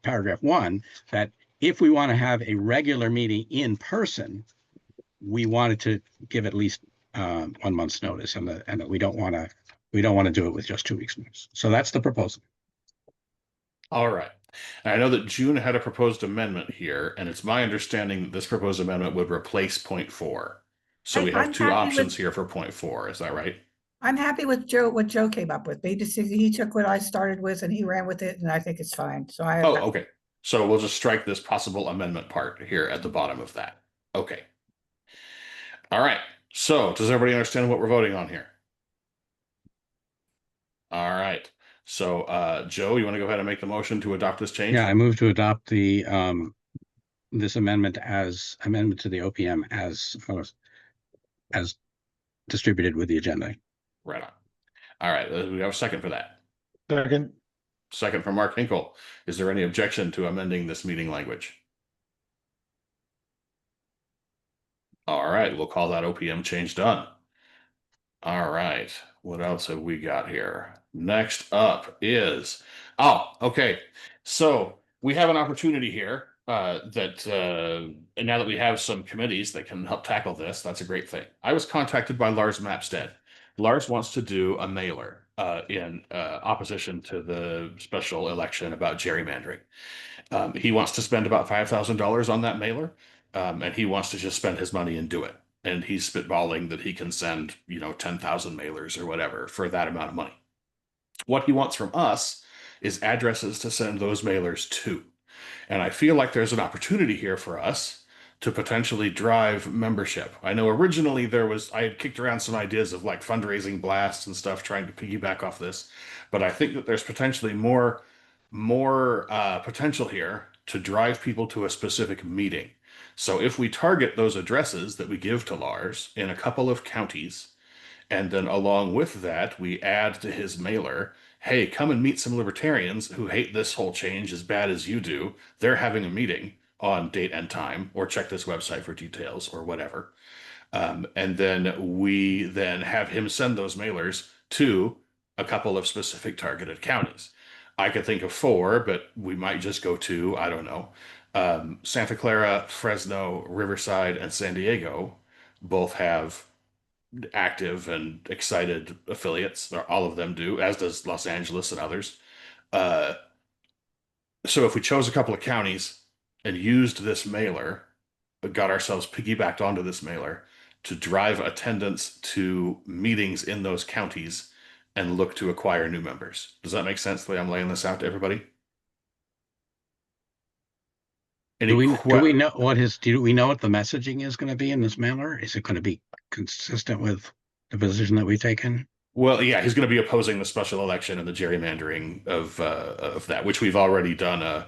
paragraph 1, that if we want to have a regular meeting in person, we wanted to give at least 1 month's notice, and that we don't want to do it with just 2 weeks notice. So that's the proposal. All right. And I know that June had a proposed amendment here, and it's my understanding that this proposed amendment would replace point 4. So we have I'm 2 happy options with- here for point 4. Is that right? I'm happy with what Joe came up with. He took what I started with and he ran with it, and I think it's fine. So Oh, okay. So we'll just strike this possible amendment part here at the bottom of that. Okay. All right. So does everybody understand what we're voting on here? All right. So Joe, you want to go ahead and make the motion to adopt this change? Yeah, I move to adopt the this amendment to the OPM as distributed with the agenda. Right on. All right. We have a second for that. Second. Second from Mark Hinkle. Is there any objection to amending this meeting language? All right. We'll call that OPM change done. All right. What else have we got here? Next up is, okay. So we have an opportunity here and now that we have some committees that can help tackle this, that's a great thing. I was contacted by Lars Mapstead. Lars wants to do a mailer in opposition to the special election about gerrymandering. He wants to spend about $5,000 on that mailer, and he wants to just spend his money and do it. And he's spitballing that he can send, 10,000 mailers or whatever for that amount of money. What he wants from us is addresses to send those mailers to. And I feel like there's an opportunity here for us to potentially drive membership. I know originally I had kicked around some ideas of like fundraising blasts and stuff, trying to piggyback off this, but I think that there's potentially more potential here to drive people to a specific meeting. So if we target those addresses that we give to Lars in a couple of counties, and then along with that, we add to his mailer, hey, come and meet some libertarians who hate this whole change as bad as you do. They're having a meeting on date and time, or check this website for details or whatever. And then we then have him send those mailers to a couple of specific targeted counties. I could think of 4, but we might just go to, I don't know, Santa Clara, Fresno, Riverside, and San Diego both have active and excited affiliates. All of them do, as does Los Angeles and others. So if we chose a couple of counties and used this mailer, but got ourselves piggybacked onto this mailer to drive attendance to meetings in those counties and look to acquire new members. Does that make sense the way I'm laying this out to everybody? Do we know do we know what the messaging is going to be in this mailer? Is it going to be consistent with the position that we've taken? Well, yeah, he's going to be opposing the special election and the gerrymandering of that, which we've already done.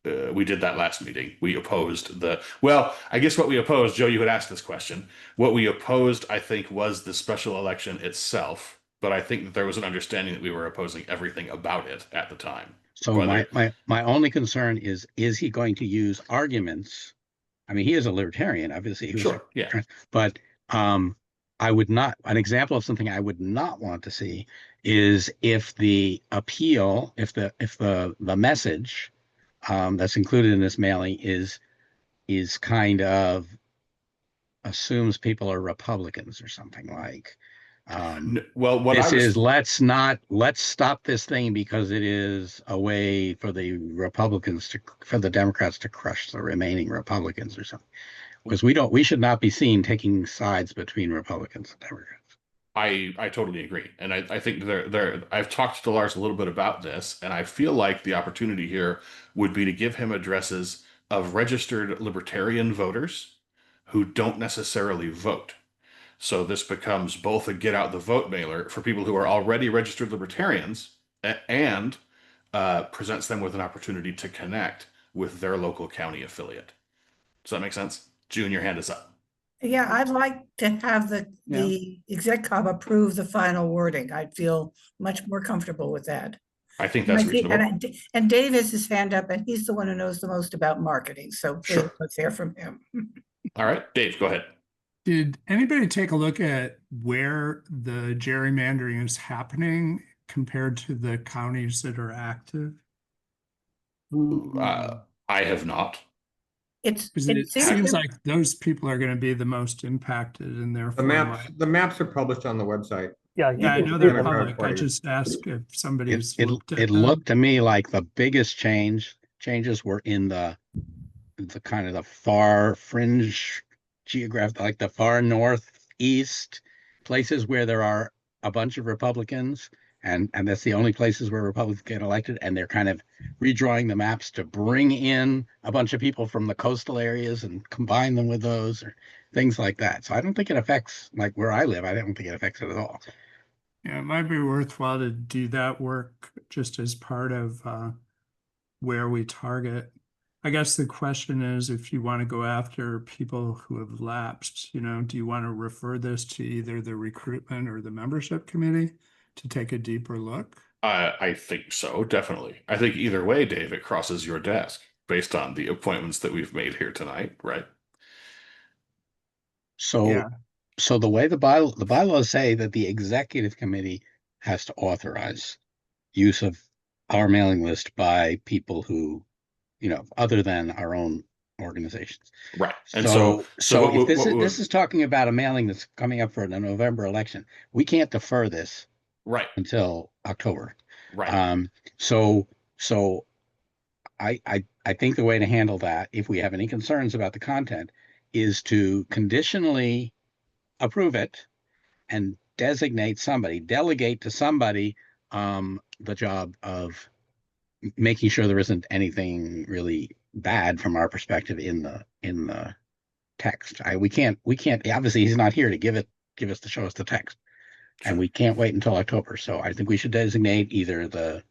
We did that last meeting. We opposed well, I guess what we opposed, Joe, you had asked this question. What we opposed, I think, was the special election itself. But I think that there was an understanding that we were opposing everything about it at the time. So my only concern is he going to use arguments? I mean, he is a libertarian, obviously. Sure, yeah. But I would not, an example of something I would not want to see is if the appeal, if the message that's included in this mailing is kind of assumes people are Republicans or something like. Well, what this is let's stop this thing because it is a way for the Democrats to crush the remaining Republicans or something. Because we should not be seen taking sides between Republicans and Democrats. I totally agree. And I think I've talked to Lars a little bit about this, and I feel like the opportunity here would be to give him addresses of registered libertarian voters who don't necessarily vote. So this becomes both a get out the vote mailer for people who are already registered libertarians and presents them with an opportunity to connect with their local county affiliate. Does that make sense? June, your hand is up. Yeah, I'd like to have the exec comm approve the final wording. I'd feel much more comfortable with that. I think that's reasonable. And Dave has his hand up, and he's the one who knows the most about marketing. So please, let's hear from him. All right, Dave, go ahead. Did anybody take a look at where the gerrymandering is happening compared to the counties that are active? I have not. It seems like those people are going to be the most impacted, and therefore the maps are published on the website. Yeah, I know they're public. I just asked if somebody's it looked to me like the biggest changes were in the kind of the far fringe geographic, like the far northeast places where there are a bunch of Republicans, and that's the only places where Republicans get elected, and they're kind of redrawing the maps to bring in a bunch of people from the coastal areas and combine them with those or things like that. So I don't think it affects, like where I live, I don't think it affects it at all. Yeah, it might be worthwhile to do that work just as part of where we target. I guess the question is, if you want to go after people who have lapsed, do you want to refer this to either the recruitment or the membership committee to take a deeper look? I think so, definitely. I think either way, Dave, it crosses your desk based on the appointments that we've made here tonight, right? So the way the bylaws say that the executive committee has to authorize use of our mailing list by people who, other than our own organizations. Right. And so if this is talking about a mailing that's coming up for the November election, we can't defer this until October. Right. So I think the way to handle that, if we have any concerns about the content, is to conditionally approve it and delegate to somebody the job of making sure there isn't anything really bad from our perspective in the text. We can't obviously he's not here to give us to show us the text, and we can't wait until October. So I think we should designate either the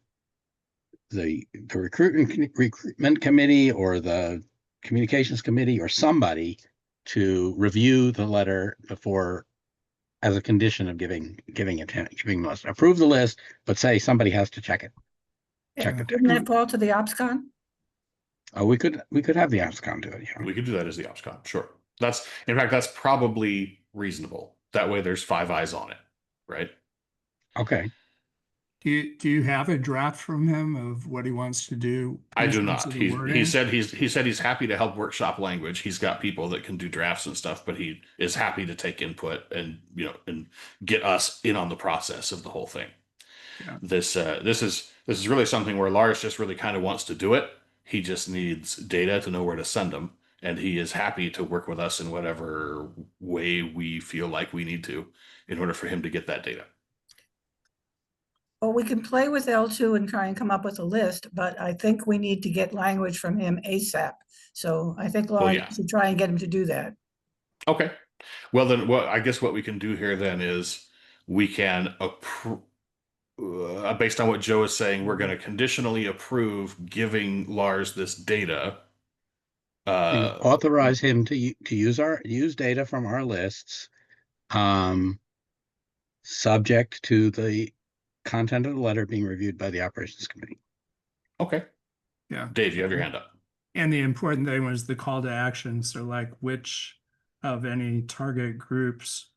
recruitment committee or the communications committee or somebody to review the letter before, as a condition of giving us approve the list, but say somebody has to check it. Wouldn't that fall to the OpsCon? Oh, we could have the OpsCon do it. Yeah. We could do that as the OpsCon, sure. In fact, that's probably reasonable. That way there's 5 eyes on it, right? Okay. Do you have a draft from him of what he wants to do? I do not. He said he's happy to help workshop language. He's got people that can do drafts and stuff, but he is happy to take input and and get us in on the process of the whole thing. Yeah. This is really something where Lars just really kind of wants to do it. He just needs data to know where to send them, and he is happy to work with us in whatever way we feel like we need to in order for him to get that data. Well, we can play with L2 and try and come up with a list, but I think we need to get language from him ASAP. So I think Lauren yeah. should try and get him to do that. Okay. Well, then I guess what we can do here then is we can approve, based on what Joe is saying, we're going to conditionally approve giving Lars this data. Authorize him to use data from our lists, subject to the content of the letter being reviewed by the operations committee. Okay. Yeah. Dave, you have your hand up. And the important thing was the call to action. So like which of any target groups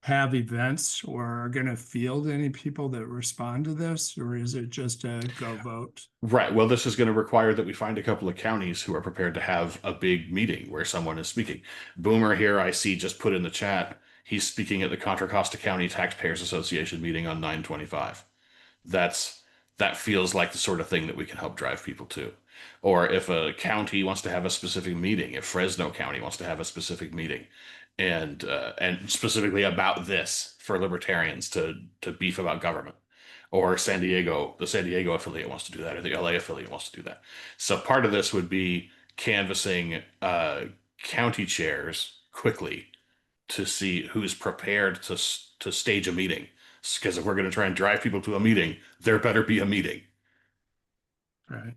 have events or are going to field any people that respond to this, or is it just a go vote? Right. Well, this is going to require that we find a couple of counties who are prepared to have a big meeting where someone is speaking. Boomer here, I see, just put in the chat. He's speaking at the Contra Costa County Taxpayers Association meeting on 9/25. That feels like the sort of thing that we can help drive people to. Or if a county wants to have a specific meeting, if Fresno County wants to have a specific meeting, and specifically about this for libertarians to beef about government, or the San Diego affiliate wants to do that, or the LA affiliate wants to do that. So part of this would be canvassing county chairs quickly to see who's prepared to stage a meeting. Because if we're going to try and drive people to a meeting, there better be a meeting. Right.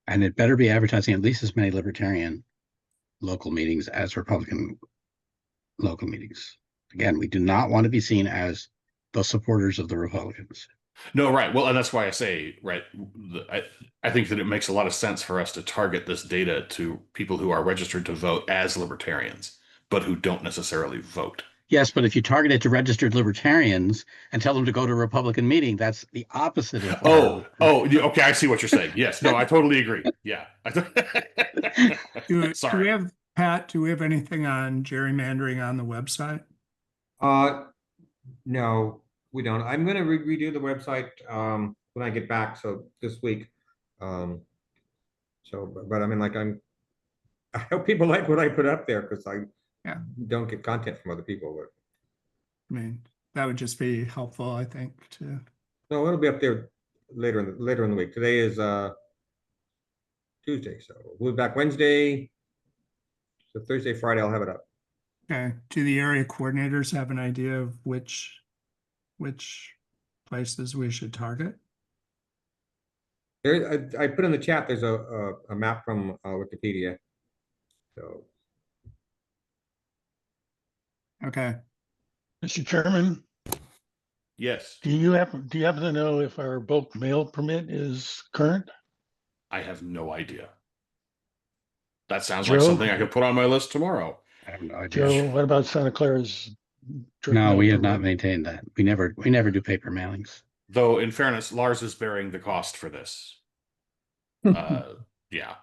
And it better be advertising at least as many libertarian local meetings as Republican local meetings. Again, we do not want to be seen as the supporters of the Republicans. No, right. Well, and that's why I say, right, I think that it makes a lot of sense for us to target this data to people who are registered to vote as libertarians, but who don't necessarily vote. Yes, but if you target it to registered libertarians and tell them to go to a Republican meeting, that's the opposite of. Okay, I see what you're saying. Yes, no, I totally agree. Yeah. Do we have, Pat, do we have anything on gerrymandering on the website? No, we don't. I'm going to redo the website when I get back. So this week. But I mean, I hope people like what I put up there because I don't get content from other people. But I mean, that would just be helpful, I think, too. no, it'll be up there later in the week. Today is Tuesday, so we'll be back Wednesday. So Thursday, Friday, I'll have it up. Okay. Do the area coordinators have an idea of which places we should target? There, I put in the chat. There's a map from Wikipedia. So. Okay. Mr. Chairman, Yes. do you happen to know if our bulk mail permit is current? I have no idea. That sounds Joe? like something I could put on my list tomorrow. I have no idea. Joe, what about Santa Clara's? No, we have not maintained that. We never do paper mailings. Though, in fairness, Lars is bearing the cost for this. Yeah.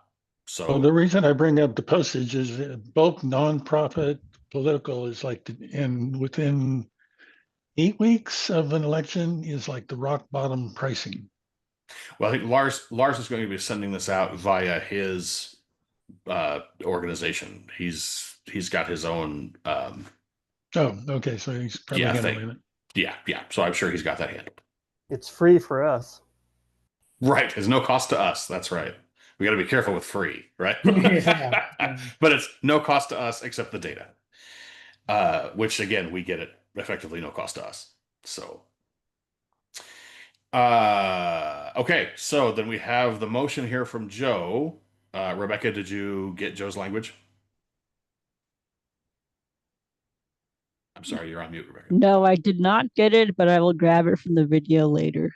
So Well, the reason I bring up the postage is bulk nonprofit political is within 8 weeks of an election is like the rock bottom pricing. Well, I think Lars is going to be sending this out via his organization. He's got his own. Oh, okay. So he's probably handling it. Yeah. So I'm sure he's got that handled. It's free for us. Right. There's no cost to us. That's right. We got to be careful with free, right? Yeah. But it's no cost to us except the data, which again, we get it effectively no cost to us. So, okay. So then we have the motion here from Joe. Rebecca, did you get Joe's language? I'm sorry, you're on mute, Rebecca. No, I did not get it, but I will grab it from the video later.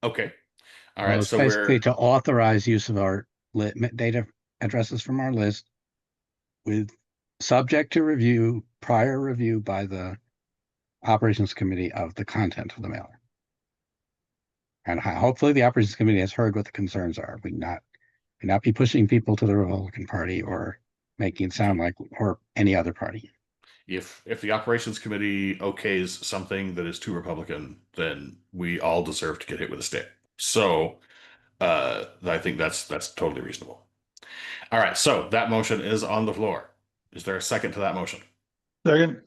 Okay. All right. Well, it's So basically to authorize use of our data addresses from our list with subject to prior review by the operations committee of the content of the mailer. And hopefully the operations committee has heard what the concerns are. We not be pushing people to the Republican Party or making it sound like or any other party. If the operations committee okays something that is too Republican, then we all deserve to get hit with a stick. So I think that's totally reasonable. All right, so that motion is on the floor. Is there a second to that motion? Second.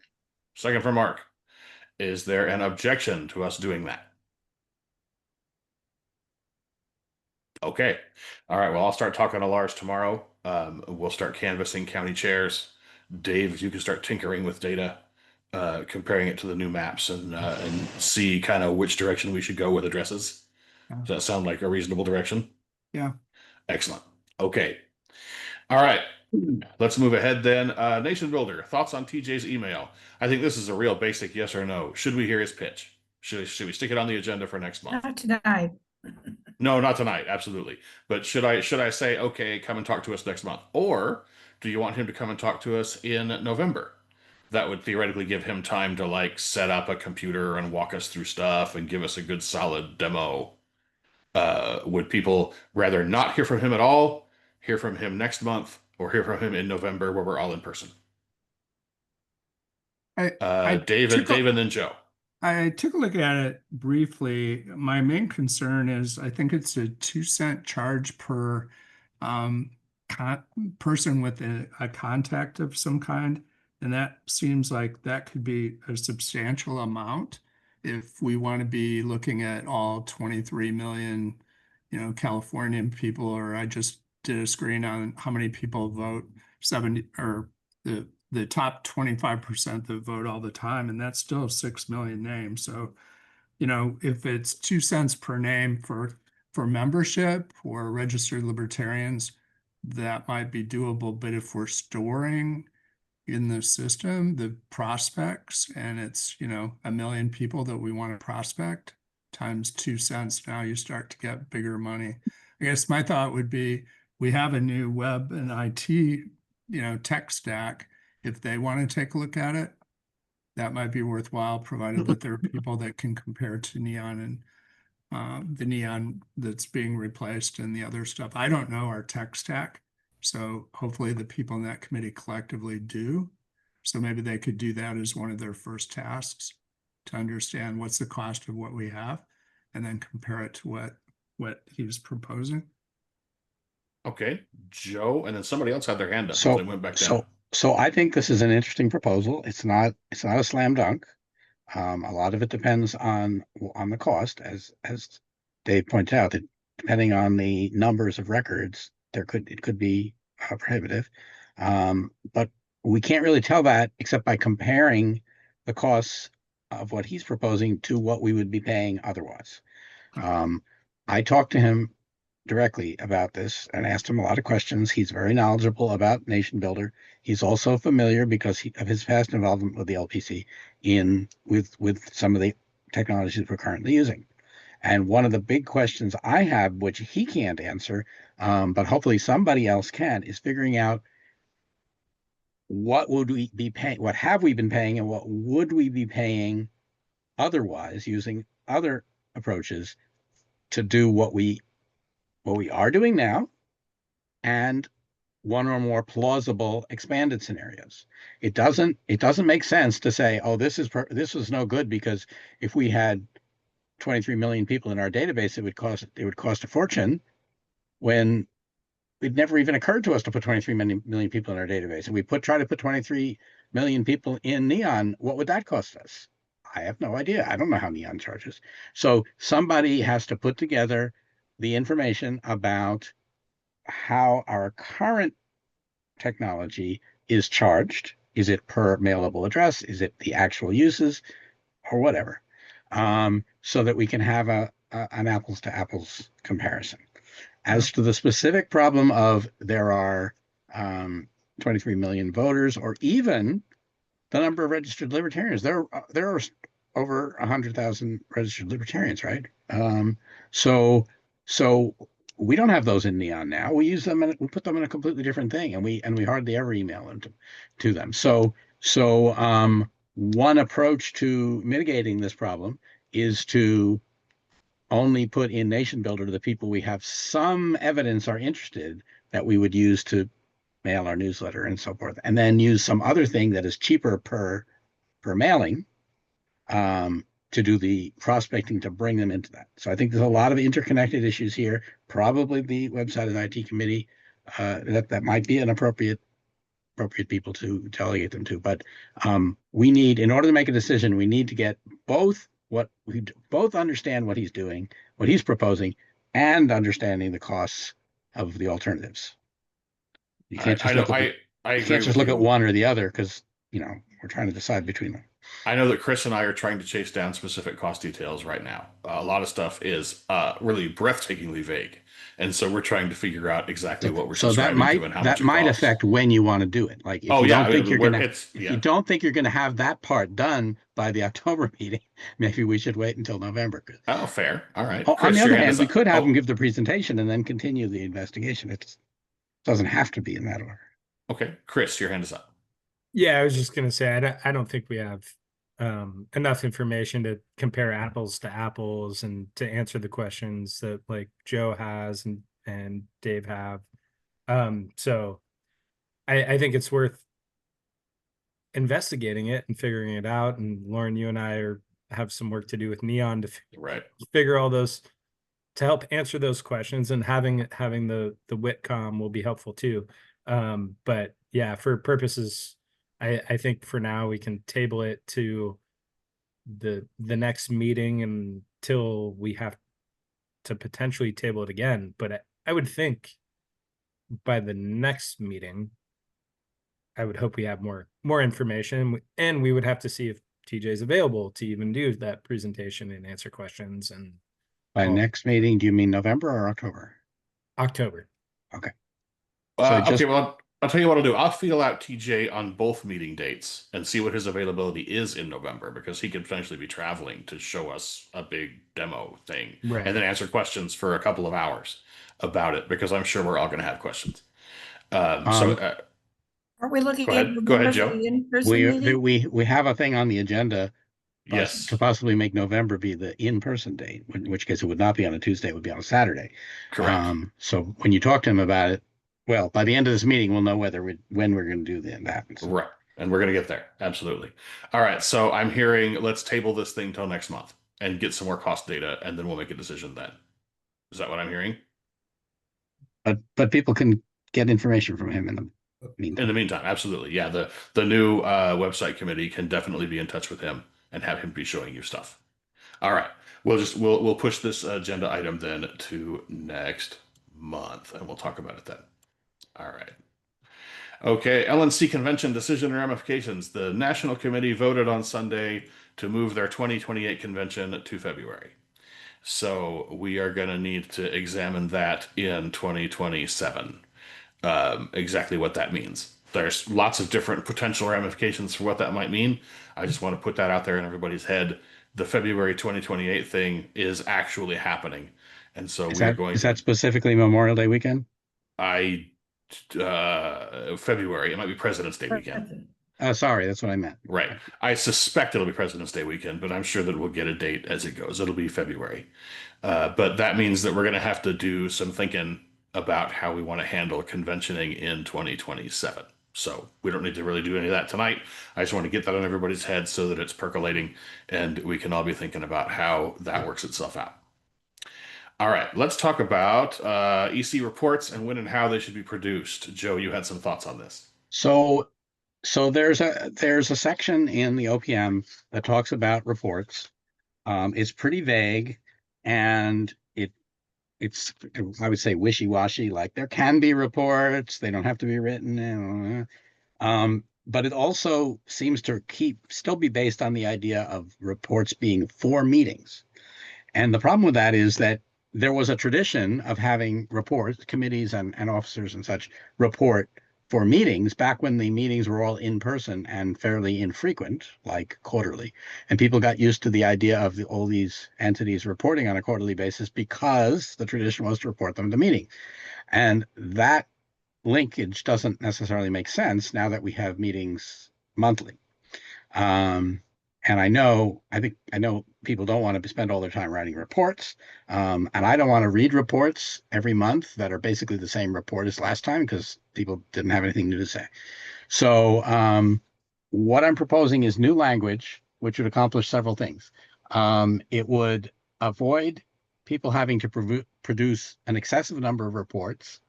Second from Mark. Is there an objection to us doing that? Okay. All right. Well, I'll start talking to Lars tomorrow. We'll start canvassing county chairs. Dave, if you can start tinkering with data, comparing it to the new maps and see kind of which direction we should go with addresses. Does that sound like a reasonable direction? Yeah. Excellent. Okay. All right. Let's move ahead then. Nation Builder, thoughts on TJ's email? I think this is a real basic yes or no. Should we hear his pitch? Should we stick it on the agenda for next month? Not tonight. No, not tonight. Absolutely. But should I say, okay, come and talk to us next month? Or do you want him to come and talk to us in November? That would theoretically give him time to like set up a computer and walk us through stuff and give us a good solid demo. Would people rather not hear from him at all, hear from him next month, or hear from him in November where we're all in person? David, and then Joe. I took a look at it briefly. My main concern is I think it's a 2-cent charge per person with a contact of some kind. And that seems like that could be a substantial amount if we want to be looking at all 23 million, Californian people, or I just did a screen on how many people vote 70 or the top 25% that vote all the time, and that's still 6 million names. So, if it's 2 cents per name for membership or registered libertarians, that might be doable. But if we're storing in the system the prospects, and it's 1 million people that we want to prospect times 2 cents, now you start to get bigger money. I guess my thought would be we have a new web and IT tech stack. If they want to take a look at it, that might be worthwhile, provided that there are people that can compare to Neon and the Neon that's being replaced and the other stuff. I don't know our tech stack, so hopefully the people in that committee collectively do. So maybe they could do that as one of their first tasks, to understand what's the cost of what we have and then compare it to what he was proposing. Okay, Joe, and then somebody else had their hand up. So they went back down. So I think this is an interesting proposal. It's not a slam dunk. A lot of it depends on the cost, as Dave pointed out, that depending on the numbers of records, it could be prohibitive. But we can't really tell that except by comparing the costs of what he's proposing to what we would be paying otherwise. I talked to him directly about this and asked him a lot of questions. He's very knowledgeable about Nation Builder. He's also familiar because of his past involvement with the LPC with some of the technologies we're currently using. And one of the big questions I have, which he can't answer, but hopefully somebody else can, is figuring out what would we be paying, what have we been paying, and what would we be paying otherwise using other approaches to do what we are doing now, and one or more plausible expanded scenarios. It doesn't make sense to say, oh, this is no good because if we had 23 million people in our database, it would cost a fortune, when it never even occurred to us to put 23 million people in our database. And we try to put 23 million people in Neon, what would that cost us? I have no idea. I don't know how Neon charges. So somebody has to put together the information about how our current technology is charged. Is it per mailable address? Is it the actual uses, or whatever? So that we can have an apples to apples comparison. As to the specific problem of there are 23 million voters, or even the number of registered libertarians, there are over 100,000 registered libertarians, right? So we don't have those in Neon now. We use them and we put them in a completely different thing, and we hardly ever email them to them. So one approach to mitigating this problem is to only put in Nation Builder to the people we have some evidence are interested, that we would use to mail our newsletter and so forth, and then use some other thing that is cheaper per mailing to do the prospecting to bring them into that. So I think there's a lot of interconnected issues here. Probably the website and IT committee that might be an appropriate people to delegate them to. But we need, in order to make a decision, we need to get both understand what he's doing, what he's proposing, and understanding the costs of the alternatives. You can't just look at I you agree can't just with look at you. one or the other because we're trying to decide between them. I know that Chris and I are trying to chase down specific cost details right now. A lot of stuff is really breathtakingly vague, and so we're trying to figure out exactly what we're So that subscribing to and how much it costs. affect when you want to do it. Like if Oh you yeah, don't think you're gonna it's if yeah. you don't think you're gonna have that part done by the October meeting, maybe we should wait until November. Oh, fair. All right. On Chris, the your other hand hand, is we up. could have Oh, them give the presentation and then continue the investigation. It doesn't have to be in that order. okay. Chris, your hand is up. Yeah, I was just gonna say I don't think we have enough information to compare apples to apples and to answer the questions that like Joe has and Dave have. So I think it's worth investigating it and figuring it out. And Lauren, you and I have some work to do with Neon to figure all those to help answer those questions, and having the Whitcom will be helpful too. But yeah, for purposes, I think for now we can table it to the next meeting until we have to potentially table it again. But I would think by the next meeting, I would hope we have more information, and we would have to see if TJ is available to even do that presentation and answer questions. And By next meeting, do you mean November or October? October. Okay. Okay, well, I'll tell you what I'll do. I'll feel out TJ on both meeting dates and see what his availability is in November, because he could potentially be traveling to show us a big demo thing, Right. and then answer questions for a couple of hours about it, because I'm sure we're all going to have questions. Aren't we looking Go at ahead. Go ahead, November Joe. for the in-person meeting? We have a thing on the agenda Yes. to possibly make November be the in-person date, in which case it would not be on a Tuesday, it would be on a Saturday. Correct. So when you talk to him about it, well, by the end of this meeting, we'll know when we're going to do that. Right. And we're going to get there. Absolutely. All right. So I'm hearing let's table this thing till next month and get some more cost data, and then we'll make a decision then. Is that what I'm hearing? But people can get information from him in the meantime. In the meantime, absolutely. Yeah. The new website committee can definitely be in touch with him and have him be showing you stuff. All right. We'll push this agenda item then to next month, and we'll talk about it then. All right. Okay, LNC convention decision and ramifications. The National Committee voted on Sunday to move their 2028 convention to February. So we are going to need to examine that in 2027. Exactly what that means. There's lots of different potential ramifications for what that might mean. I just want to put that out there in everybody's head. The February 2028 thing is actually happening. And so Is that specifically Memorial Day weekend? February. It might be President's Day weekend. Sorry, that's what I meant. Right. I suspect it'll be President's Day weekend, but I'm sure that we'll get a date as it goes. It'll be February. But that means that we're going to have to do some thinking about how we want to handle conventioning in 2027. So we don't need to really do any of that tonight. I just want to get that on everybody's head so that it's percolating and we can all be thinking about how that works itself out. All right, let's talk about EC reports and when and how they should be produced. Joe, you had some thoughts on this. So there's a section in the OPM that talks about reports. It's pretty vague, and it's I would say wishy-washy. Like there can be reports, they don't have to be written. But it also seems to still be based on the idea of reports being for meetings. And the problem with that is that there was a tradition of having reports, committees and officers and such report for meetings back when the meetings were all in person and fairly infrequent, like quarterly. And people got used to the idea of all these entities reporting on a quarterly basis because the tradition was to report them to meeting. And that linkage doesn't necessarily make sense now that we have meetings monthly. And I know people don't want to spend all their time writing reports. And I don't want to read reports every month that are basically the same report as last time because people didn't have anything new to say. So what I'm proposing is new language, which would accomplish several things. It would avoid people having to produce an excessive number of reports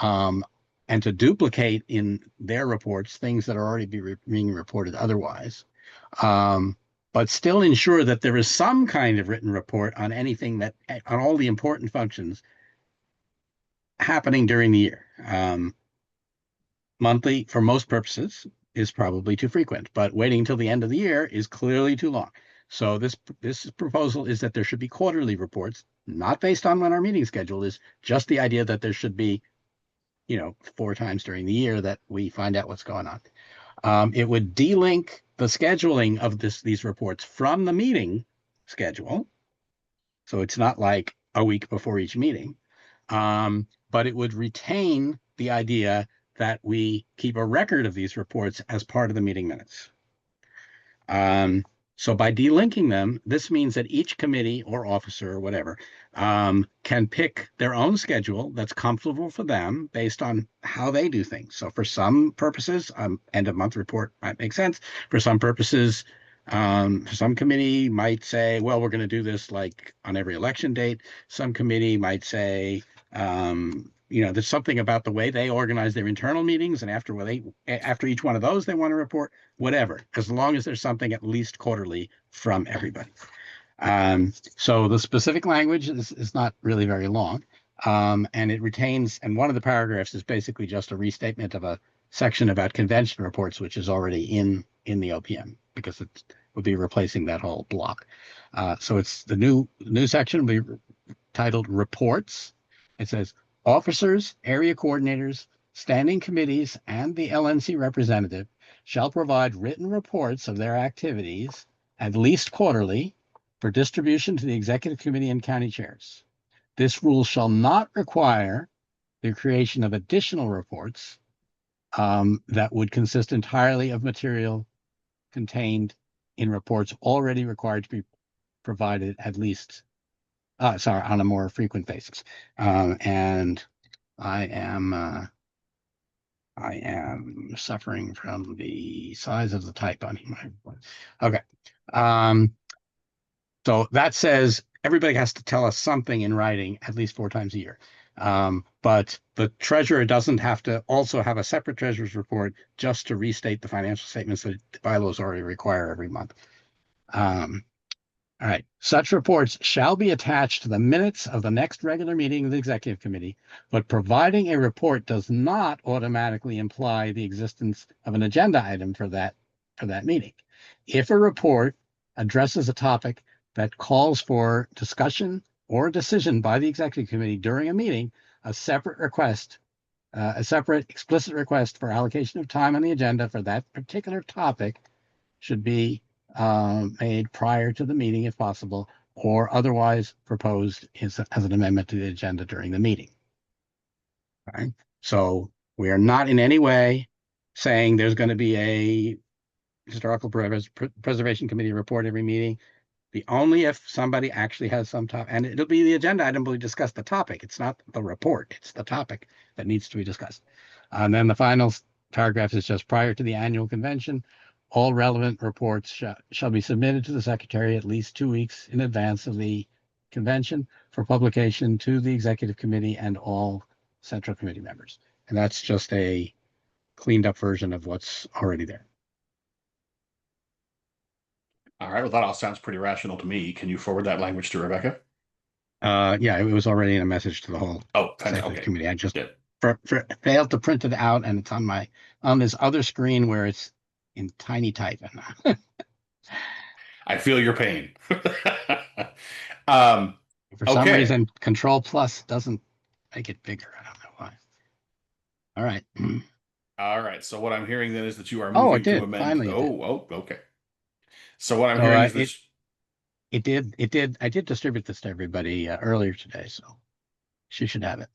and to duplicate in their reports things that are already being reported otherwise. but still ensure that there is some kind of written report on anything that, on all the important functions happening during the year. Monthly, for most purposes, is probably too frequent, but waiting until the end of the year is clearly too long. So this proposal is that there should be quarterly reports, not based on when our meeting schedule is, just the idea that there should be, 4 times during the year that we find out what's going on. It would delink the scheduling of these reports from the meeting schedule. So it's not like a week before each meeting, but it would retain the idea that we keep a record of these reports as part of the meeting minutes. So by delinking them, this means that each committee or officer or whatever can pick their own schedule that's comfortable for them based on how they do things. So for some purposes, end of month report might make sense. For some purposes, some committee might say, well, we're going to do this like on every election date. Some committee might say, there's something about the way they organize their internal meetings, and after each one of those, they want to report whatever, as long as there's something at least quarterly from everybody. So the specific language is not really very long, and it retains, and one of the paragraphs is basically just a restatement of a section about convention reports, which is already in the OPM, because it would be replacing that whole block. So it's the new section will be titled Reports. It says, officers, area coordinators, standing committees, and the LNC representative shall provide written reports of their activities, at least quarterly, for distribution to the executive committee and county chairs. This rule shall not require the creation of additional reports that would consist entirely of material contained in reports already required to be provided at least on a more frequent basis. And I am suffering from the size of the type on my report. Okay. So that says everybody has to tell us something in writing at least 4 times a year. But the treasurer doesn't have to also have a separate treasurer's report just to restate the financial statements that the bylaws already require every month. All right. Such reports shall be attached to the minutes of the next regular meeting of the executive committee, but providing a report does not automatically imply the existence of an agenda item for that meeting. If a report addresses a topic that calls for discussion or decision by the executive committee during a meeting, a separate explicit request for allocation of time on the agenda for that particular topic should be made prior to the meeting if possible, or otherwise proposed as an amendment to the agenda during the meeting. All right. So we are not in any way saying there's going to be a historical preservation committee report every meeting. Only if somebody actually has some topic, and it'll be the agenda item, we discuss the topic. It's not the report, it's the topic that needs to be discussed. And then the final paragraph is just prior to the annual convention, all relevant reports shall be submitted to the secretary at least 2 weeks in advance of the convention for publication to the executive committee and all central committee members. And that's just a cleaned up version of what's already there. All right. Well, that all sounds pretty rational to me. Can you forward that language to Rebecca? Yeah, it was already in a message to the whole committee. I just failed to print it out, and it's on this other screen where it's in tiny type. I feel your pain. For some reason, Control Plus doesn't make it bigger. I don't know why. All right. All right. So what I'm hearing then is that you are moving to amend. Finally, okay. So what I'm hearing is that it did. I did distribute this to everybody earlier today, so she should have it.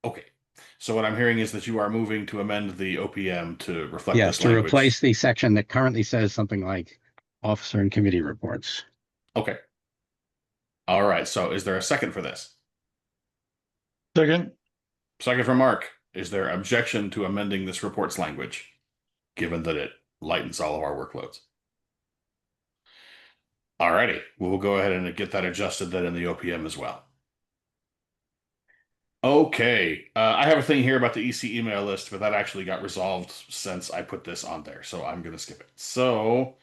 Okay. So what I'm hearing is that you are moving to amend the OPM to reflect yes, this language. Replace the section that currently says something like officer and committee reports. Okay. All right. So is there a second for this? Second. Second from Mark. Is there objection to amending this reports language, given that it lightens all of our workloads? All righty. We'll go ahead and get that adjusted then in the OPM as well. Okay. I have a thing here about the EC email list, but that actually got resolved since I put this on there. So I'm going to skip it. So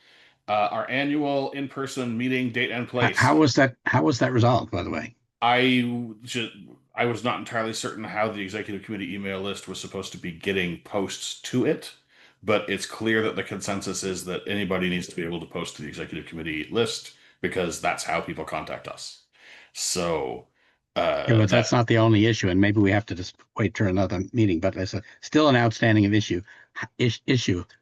Our annual in-person meeting date and place. How was that resolved, by the way? I was not entirely certain how the executive committee email list was supposed to be getting posts to it, but it's clear that the consensus is that anybody needs to be able to post to the executive committee list because that's how people contact us. So Yeah, but that's not the only issue, and maybe we have to just wait for another meeting. But it's still an outstanding issue.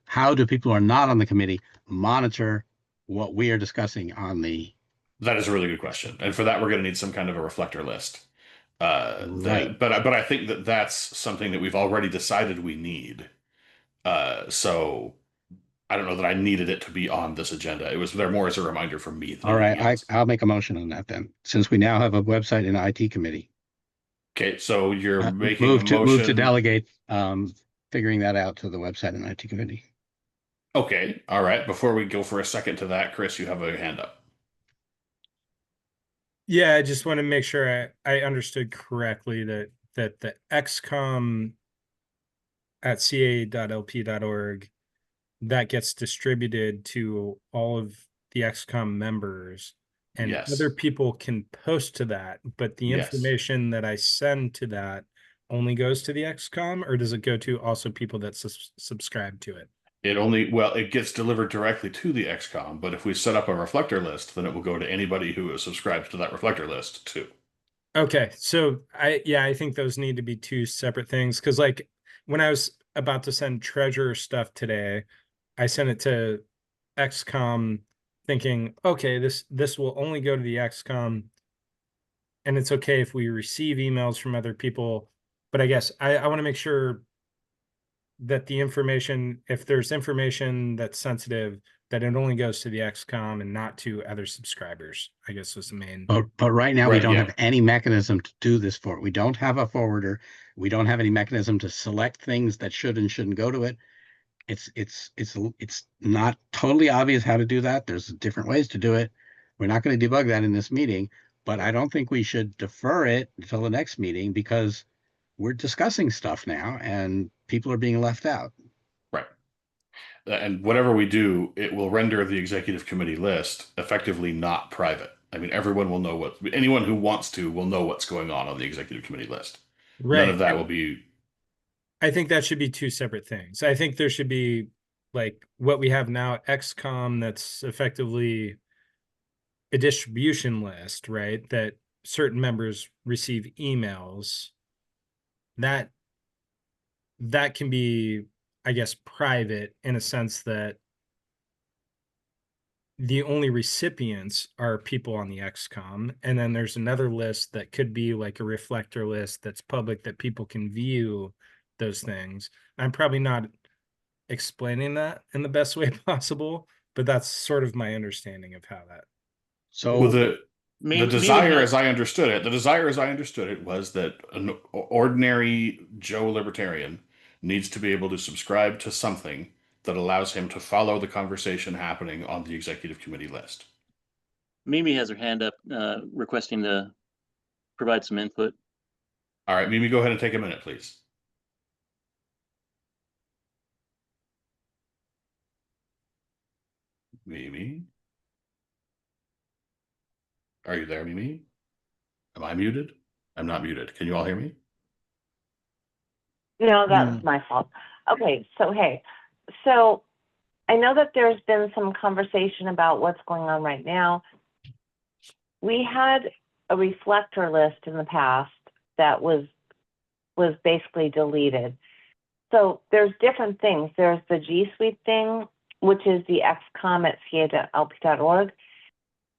How do people who are not on the committee monitor what we are discussing on the? That is a really good question, and for that we're going to need some kind of a reflector list. Right. But I think that that's something that we've already decided we need. So I don't know that I needed it to be on this agenda. It was there more as a reminder for me than All anything right, else. I'll make a motion on that then, since we now have a website and IT committee. Okay, so you're making Move a to motion. delegate figuring that out to the website and IT committee. Okay, all right. Before we go for a second to that, Chris, you have a hand up. Yeah, I just want to make sure I understood correctly that the XCOM at ca.lp.org that gets distributed to all of the XCOM members, and Yes. other people can post to that, but the Yes. information that I send to that only goes to the XCOM, or does it go to also people that subscribe to it? It gets delivered directly to the XCOM, but if we set up a reflector list, then it will go to anybody who is subscribed to that reflector list too. Okay, so I think those need to be two separate things, because like when I was about to send treasurer stuff today, I sent it to XCOM thinking, okay, this will only go to the XCOM, and it's okay if we receive emails from other people. But I guess I want to make sure that the information, if there's information that's sensitive, that it only goes to the XCOM and not to other subscribers, I guess was the main. But right now we Right, don't yeah. have any mechanism to do this for it. We don't have a forwarder. We don't have any mechanism to select things that should and shouldn't go to it. It's not totally obvious how to do that. There's different ways to do it. We're not going to debug that in this meeting, but I don't think we should defer it until the next meeting because we're discussing stuff now and people are being left out. Right. And whatever we do, it will render the executive committee list effectively not private. I mean, everyone will know anyone who wants to will know what's going on the executive committee list. Right. None of that will be. I think that should be two separate things. I think there should be like what we have now, XCOM, that's effectively a distribution list, right? That certain members receive emails. That can be, I guess, private in a sense that the only recipients are people on the XCOM. And then there's another list that could be like a reflector list that's public that people can view those things. I'm probably not explaining that in the best way possible, but that's sort of my understanding of how that. So the desire, as I understood it, was that an ordinary Joe Libertarian needs to be able to subscribe to something that allows him to follow the conversation happening on the executive committee list. Mimi has her hand up, requesting to provide some input. All right, Mimi, go ahead and take a minute, please. Mimi? Are you there, Mimi? Am I muted? I'm not muted. Can you all hear me? No, that was my fault. Okay, so hey, so I know that there's been some conversation about what's going on right now. We had a reflector list in the past that was basically deleted. So there's different things. There's the G Suite thing, which is the XCOM at ca.lp.org.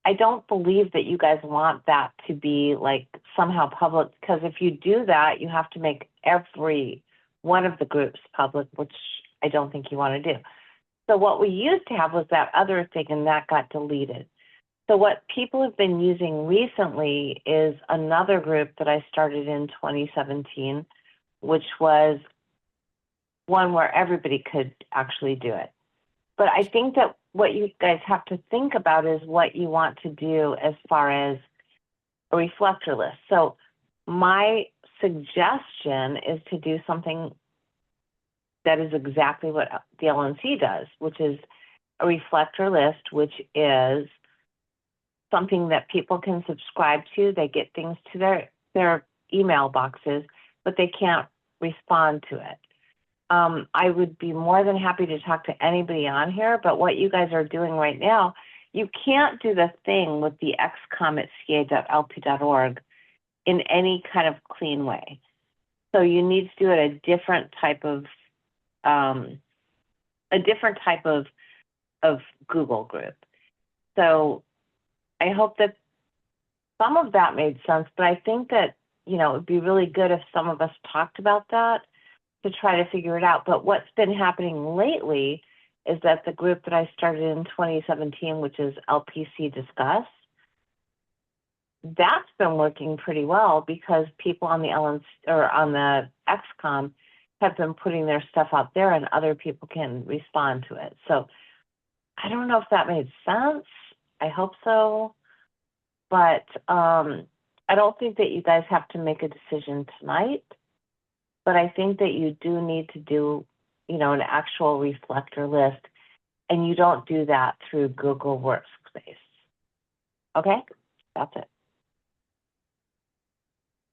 I don't believe that you guys want that to be like somehow public, because if you do that, you have to make every one of the groups public, which I don't think you want to do. So what we used to have was that other thing, and that got deleted. So what people have been using recently is another group that I started in 2017, which was one where everybody could actually do it. But I think that what you guys have to think about is what you want to do as far as a reflector list. So my suggestion is to do something that is exactly what the LNC does, which is a reflector list, which is something that people can subscribe to. They get things to their email boxes, but they can't respond to it. I would be more than happy to talk to anybody on here, but what you guys are doing right now, you can't do the thing with the xcom@ca.lp.org in any kind of clean way. So you need to do it a different type of Google group. So I hope that some of that made sense, but I think that, you know, it'd be really good if some of us talked about that to try to figure it out. But what's been happening lately is that the group that I started in 2017, which is LPC Discuss, that's been working pretty well because people on the on the XCOM have been putting their stuff out there and other people can respond to it. So I don't know if that made sense. I hope so. But I don't think that you guys have to make a decision tonight. But I think that you do need to do, you know, an actual reflector list. And you don't do that through Google Workspace. Okay? That's it.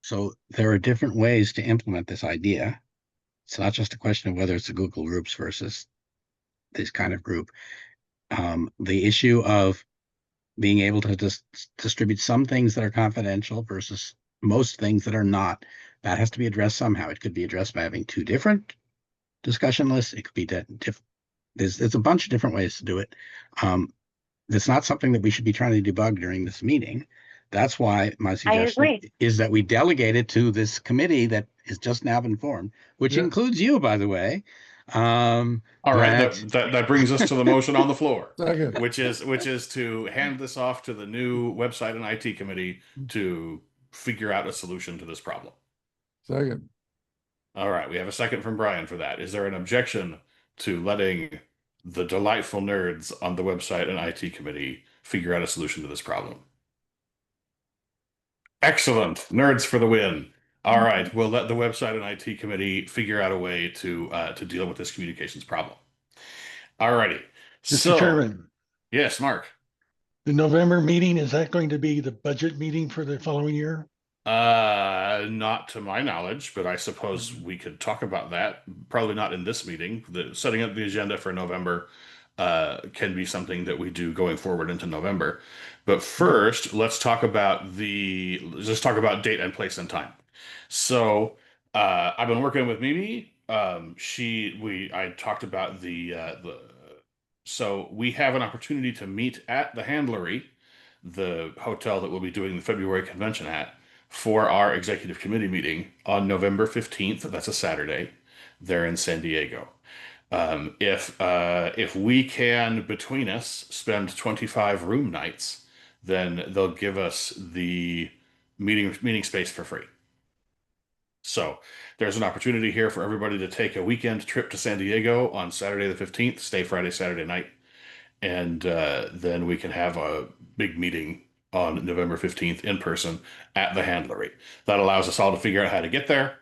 So there are different ways to implement this idea. It's not just a question of whether it's a Google Groups versus this kind of group. The issue of being able to distribute some things that are confidential versus most things that are not, that has to be addressed somehow. It could be addressed by having two different discussion lists. It could be there's a bunch of different ways to do it. It's not something that we should be trying to debug during this meeting. That's why my suggestion is that we delegate it to this committee that has just now been formed, which includes you, by the way. All right, that brings us to the motion on the floor, which is to hand this off to the new website and IT committee to figure out a solution to this problem. Second. All right, we have a second from Brian for that. Is there an objection to letting the delightful nerds on the website and IT committee figure out a solution to this problem? Excellent. Nerds for the win. All right, we'll let the website and IT committee figure out a way to deal with this communications problem. All righty. Mr. Chairman. Yes, Mark. The November meeting, is that going to be the budget meeting for the following year? Not to my knowledge, but I suppose we could talk about that. Probably not in this meeting. Setting up the agenda for November can be something that we do going forward into November. But first, let's talk about date and place and time. So I've been working with Mimi. I talked about so we have an opportunity to meet at the Handlery, the hotel that we'll be doing the February convention at, for our executive committee meeting on November 15th. That's a Saturday there in San Diego. If we can, between us, spend 25 room nights, then they'll give us the meeting space for free. So there's an opportunity here for everybody to take a weekend trip to San Diego on Saturday the 15th, stay Friday, Saturday night, and then we can have a big meeting on November 15th in person at the Handlery. That allows us all to figure out how to get there.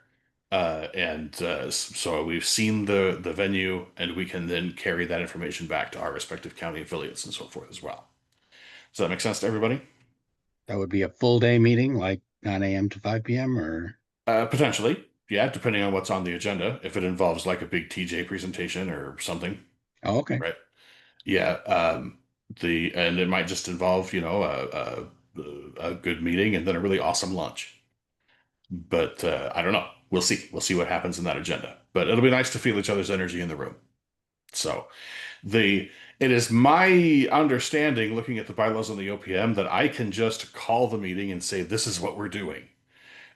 So we've seen the venue, and we can then carry that information back to our respective county affiliates and so forth as well. Does that make sense to everybody? That would be a full day meeting, like 9 a.m. to 5 p.m. or? Potentially, yeah, depending on what's on the agenda. If it involves like a big TJ presentation or something. Oh, okay. Right. Yeah. And it might just involve, a good meeting and then a really awesome lunch. But I don't know. We'll see. We'll see what happens in that agenda. But it'll be nice to feel each other's energy in the room. So it is my understanding, looking at the bylaws on the OPM, that I can just call the meeting and say, this is what we're doing.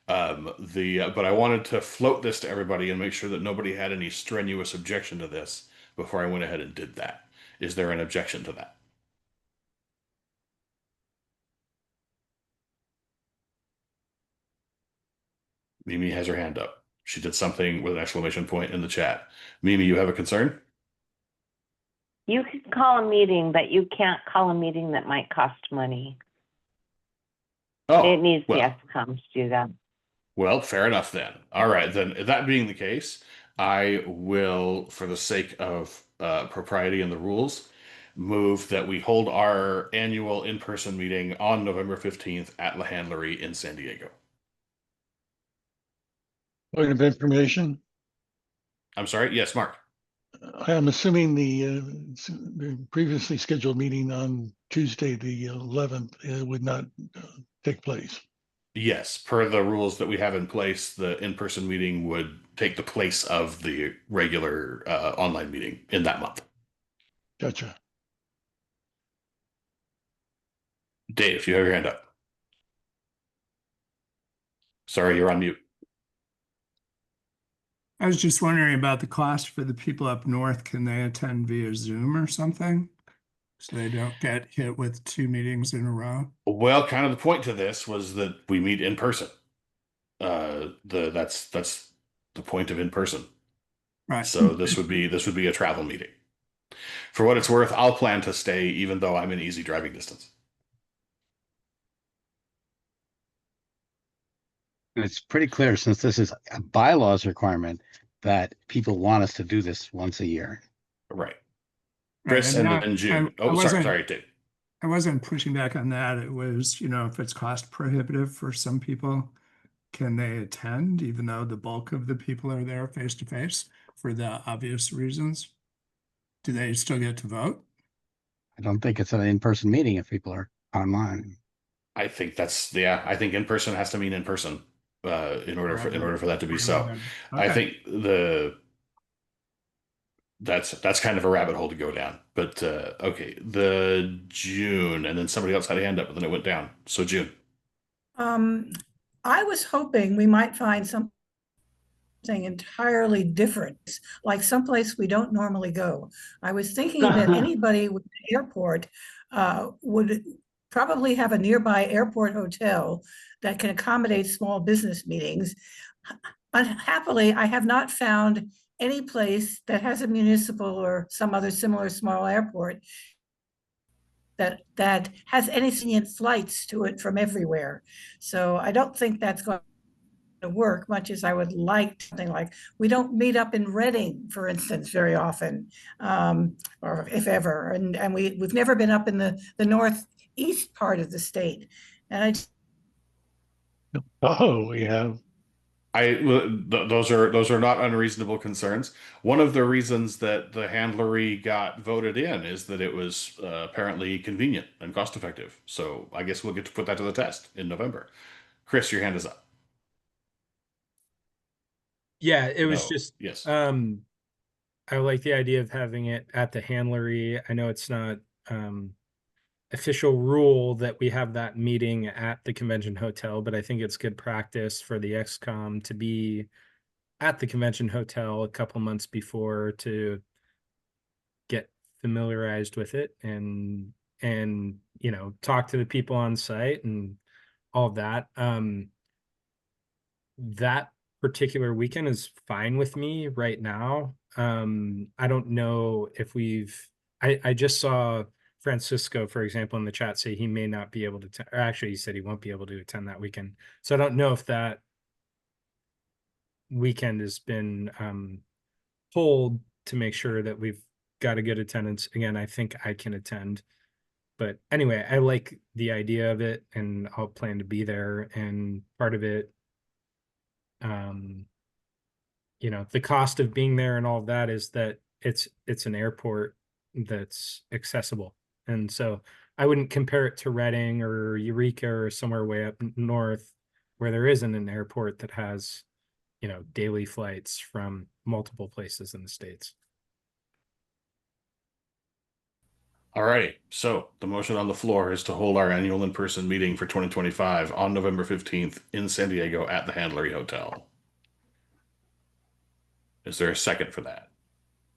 But I wanted to float this to everybody and make sure that nobody had any strenuous objection to this before I went ahead and did that. Is there an objection to that? Mimi has her hand up. She did something with an exclamation point in the chat. Mimi, you have a concern? You can call a meeting, but you can't call a meeting that might cost money. Oh, it needs the XCOM to do that. Well, fair enough then. All right, then that being the case, I will, for the sake of propriety and the rules, move that we hold our annual in-person meeting on November 15th at La Handlery in San Diego. Point of information. I'm sorry. Yes, Mark. I am assuming the previously scheduled meeting on Tuesday, the 11th, would not take place. Yes, per the rules that we have in place, the in-person meeting would take the place of the regular online meeting in that month. Gotcha. Dave, you have your hand up. Sorry, you're on mute. I was just wondering about the cost for the people up north. Can they attend via Zoom or something? So they don't get hit with 2 meetings in a row? Well, kind of the point to this was that we meet in person. That's the point of in person. Right. So this would be a travel meeting. For what it's worth, I'll plan to stay even though I'm in easy driving distance. It's pretty clear, since this is a bylaws requirement, that people want us to do this once a year. Right. Chris, and then June. Sorry, Dave. I wasn't pushing back on that. It was, if it's cost prohibitive for some people, can they attend even though the bulk of the people are there face to face for the obvious reasons? Do they still get to vote? I don't think it's an in-person meeting if people are online. I think I think in person has to mean in person in order for that to be so. Okay. I think that's kind of a rabbit hole to go down. But okay, the June, and then somebody else had a hand up, and then it went down. So June. I was hoping we might find something entirely different, like someplace we don't normally go. I was thinking that anybody with an airport would probably have a nearby airport hotel that can accommodate small business meetings. Unhappily, I have not found any place that has a municipal or some other similar small airport that has any convenient flights to it from everywhere. So I don't think that's going to work, much as I would like something like, we don't meet up in Reading, for instance, very often, or if ever, and we've never been up in the northeast part of the state. And we have. Those are not unreasonable concerns. One of the reasons that the handlery got voted in is that it was apparently convenient and cost effective. So I guess we'll get to put that to the test in November. Chris, your hand is up. Yeah, it was just yes. I like the idea of having it at the handlery. I know it's not official rule that we have that meeting at the convention hotel, but I think it's good practice for the XCOM to be at the convention hotel a couple months before to get familiarized with it and talk to the people on site and all of that. That particular weekend is fine with me right now. I don't know if I just saw Francisco, for example, in the chat say he may not be able to, or actually he said he won't be able to attend that weekend. So I don't know if that weekend has been pulled to make sure that we've got a good attendance. Again, I think I can attend. But anyway, I like the idea of it and I'll plan to be there. And part of it, the cost of being there and all of that is that it's an airport that's accessible. And so I wouldn't compare it to Reading or Eureka or somewhere way up north where there isn't an airport that has, daily flights from multiple places in the States. All right. So the motion on the floor is to hold our annual in-person meeting for 2025 on November 15th in San Diego at the Handlery Hotel. Is there a second for that?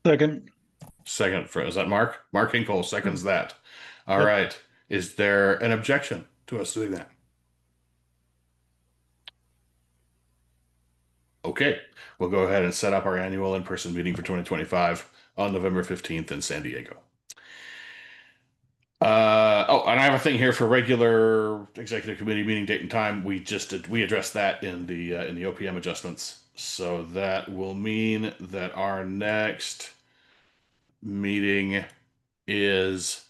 Second. Is that Mark? Mark Hinkle seconds that. All right. Is there an objection to us doing that? Okay. We'll go ahead and set up our annual in-person meeting for 2025 on November 15th in San Diego. And I have a thing here for regular executive committee meeting date and time. We addressed that in the OPM adjustments. So that will mean that our next meeting is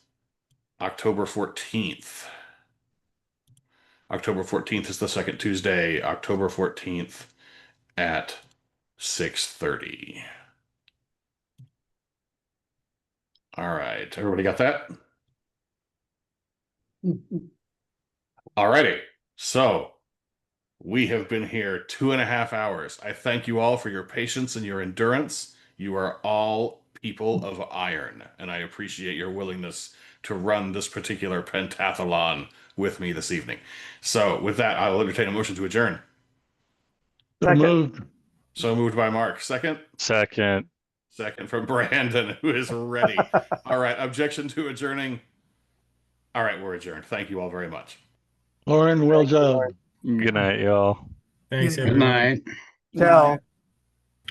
October 14th. October 14th is the second Tuesday, October 14th at 6:30. All right, everybody got that? All righty. So we have been here 2.5 hours. I thank you all for your patience and your endurance. You are all people of iron, and I appreciate your willingness to run this particular pentathlon with me this evening. So with that, I will entertain a motion to adjourn. So moved. So moved by Mark. Second? Second. Second from Brandon, who is ready. All right, objection to adjourning. All right, we're adjourned. Thank you all very much. Lauren, well done. Good night, y'all. Thanks, Good everyone. night. Ciao.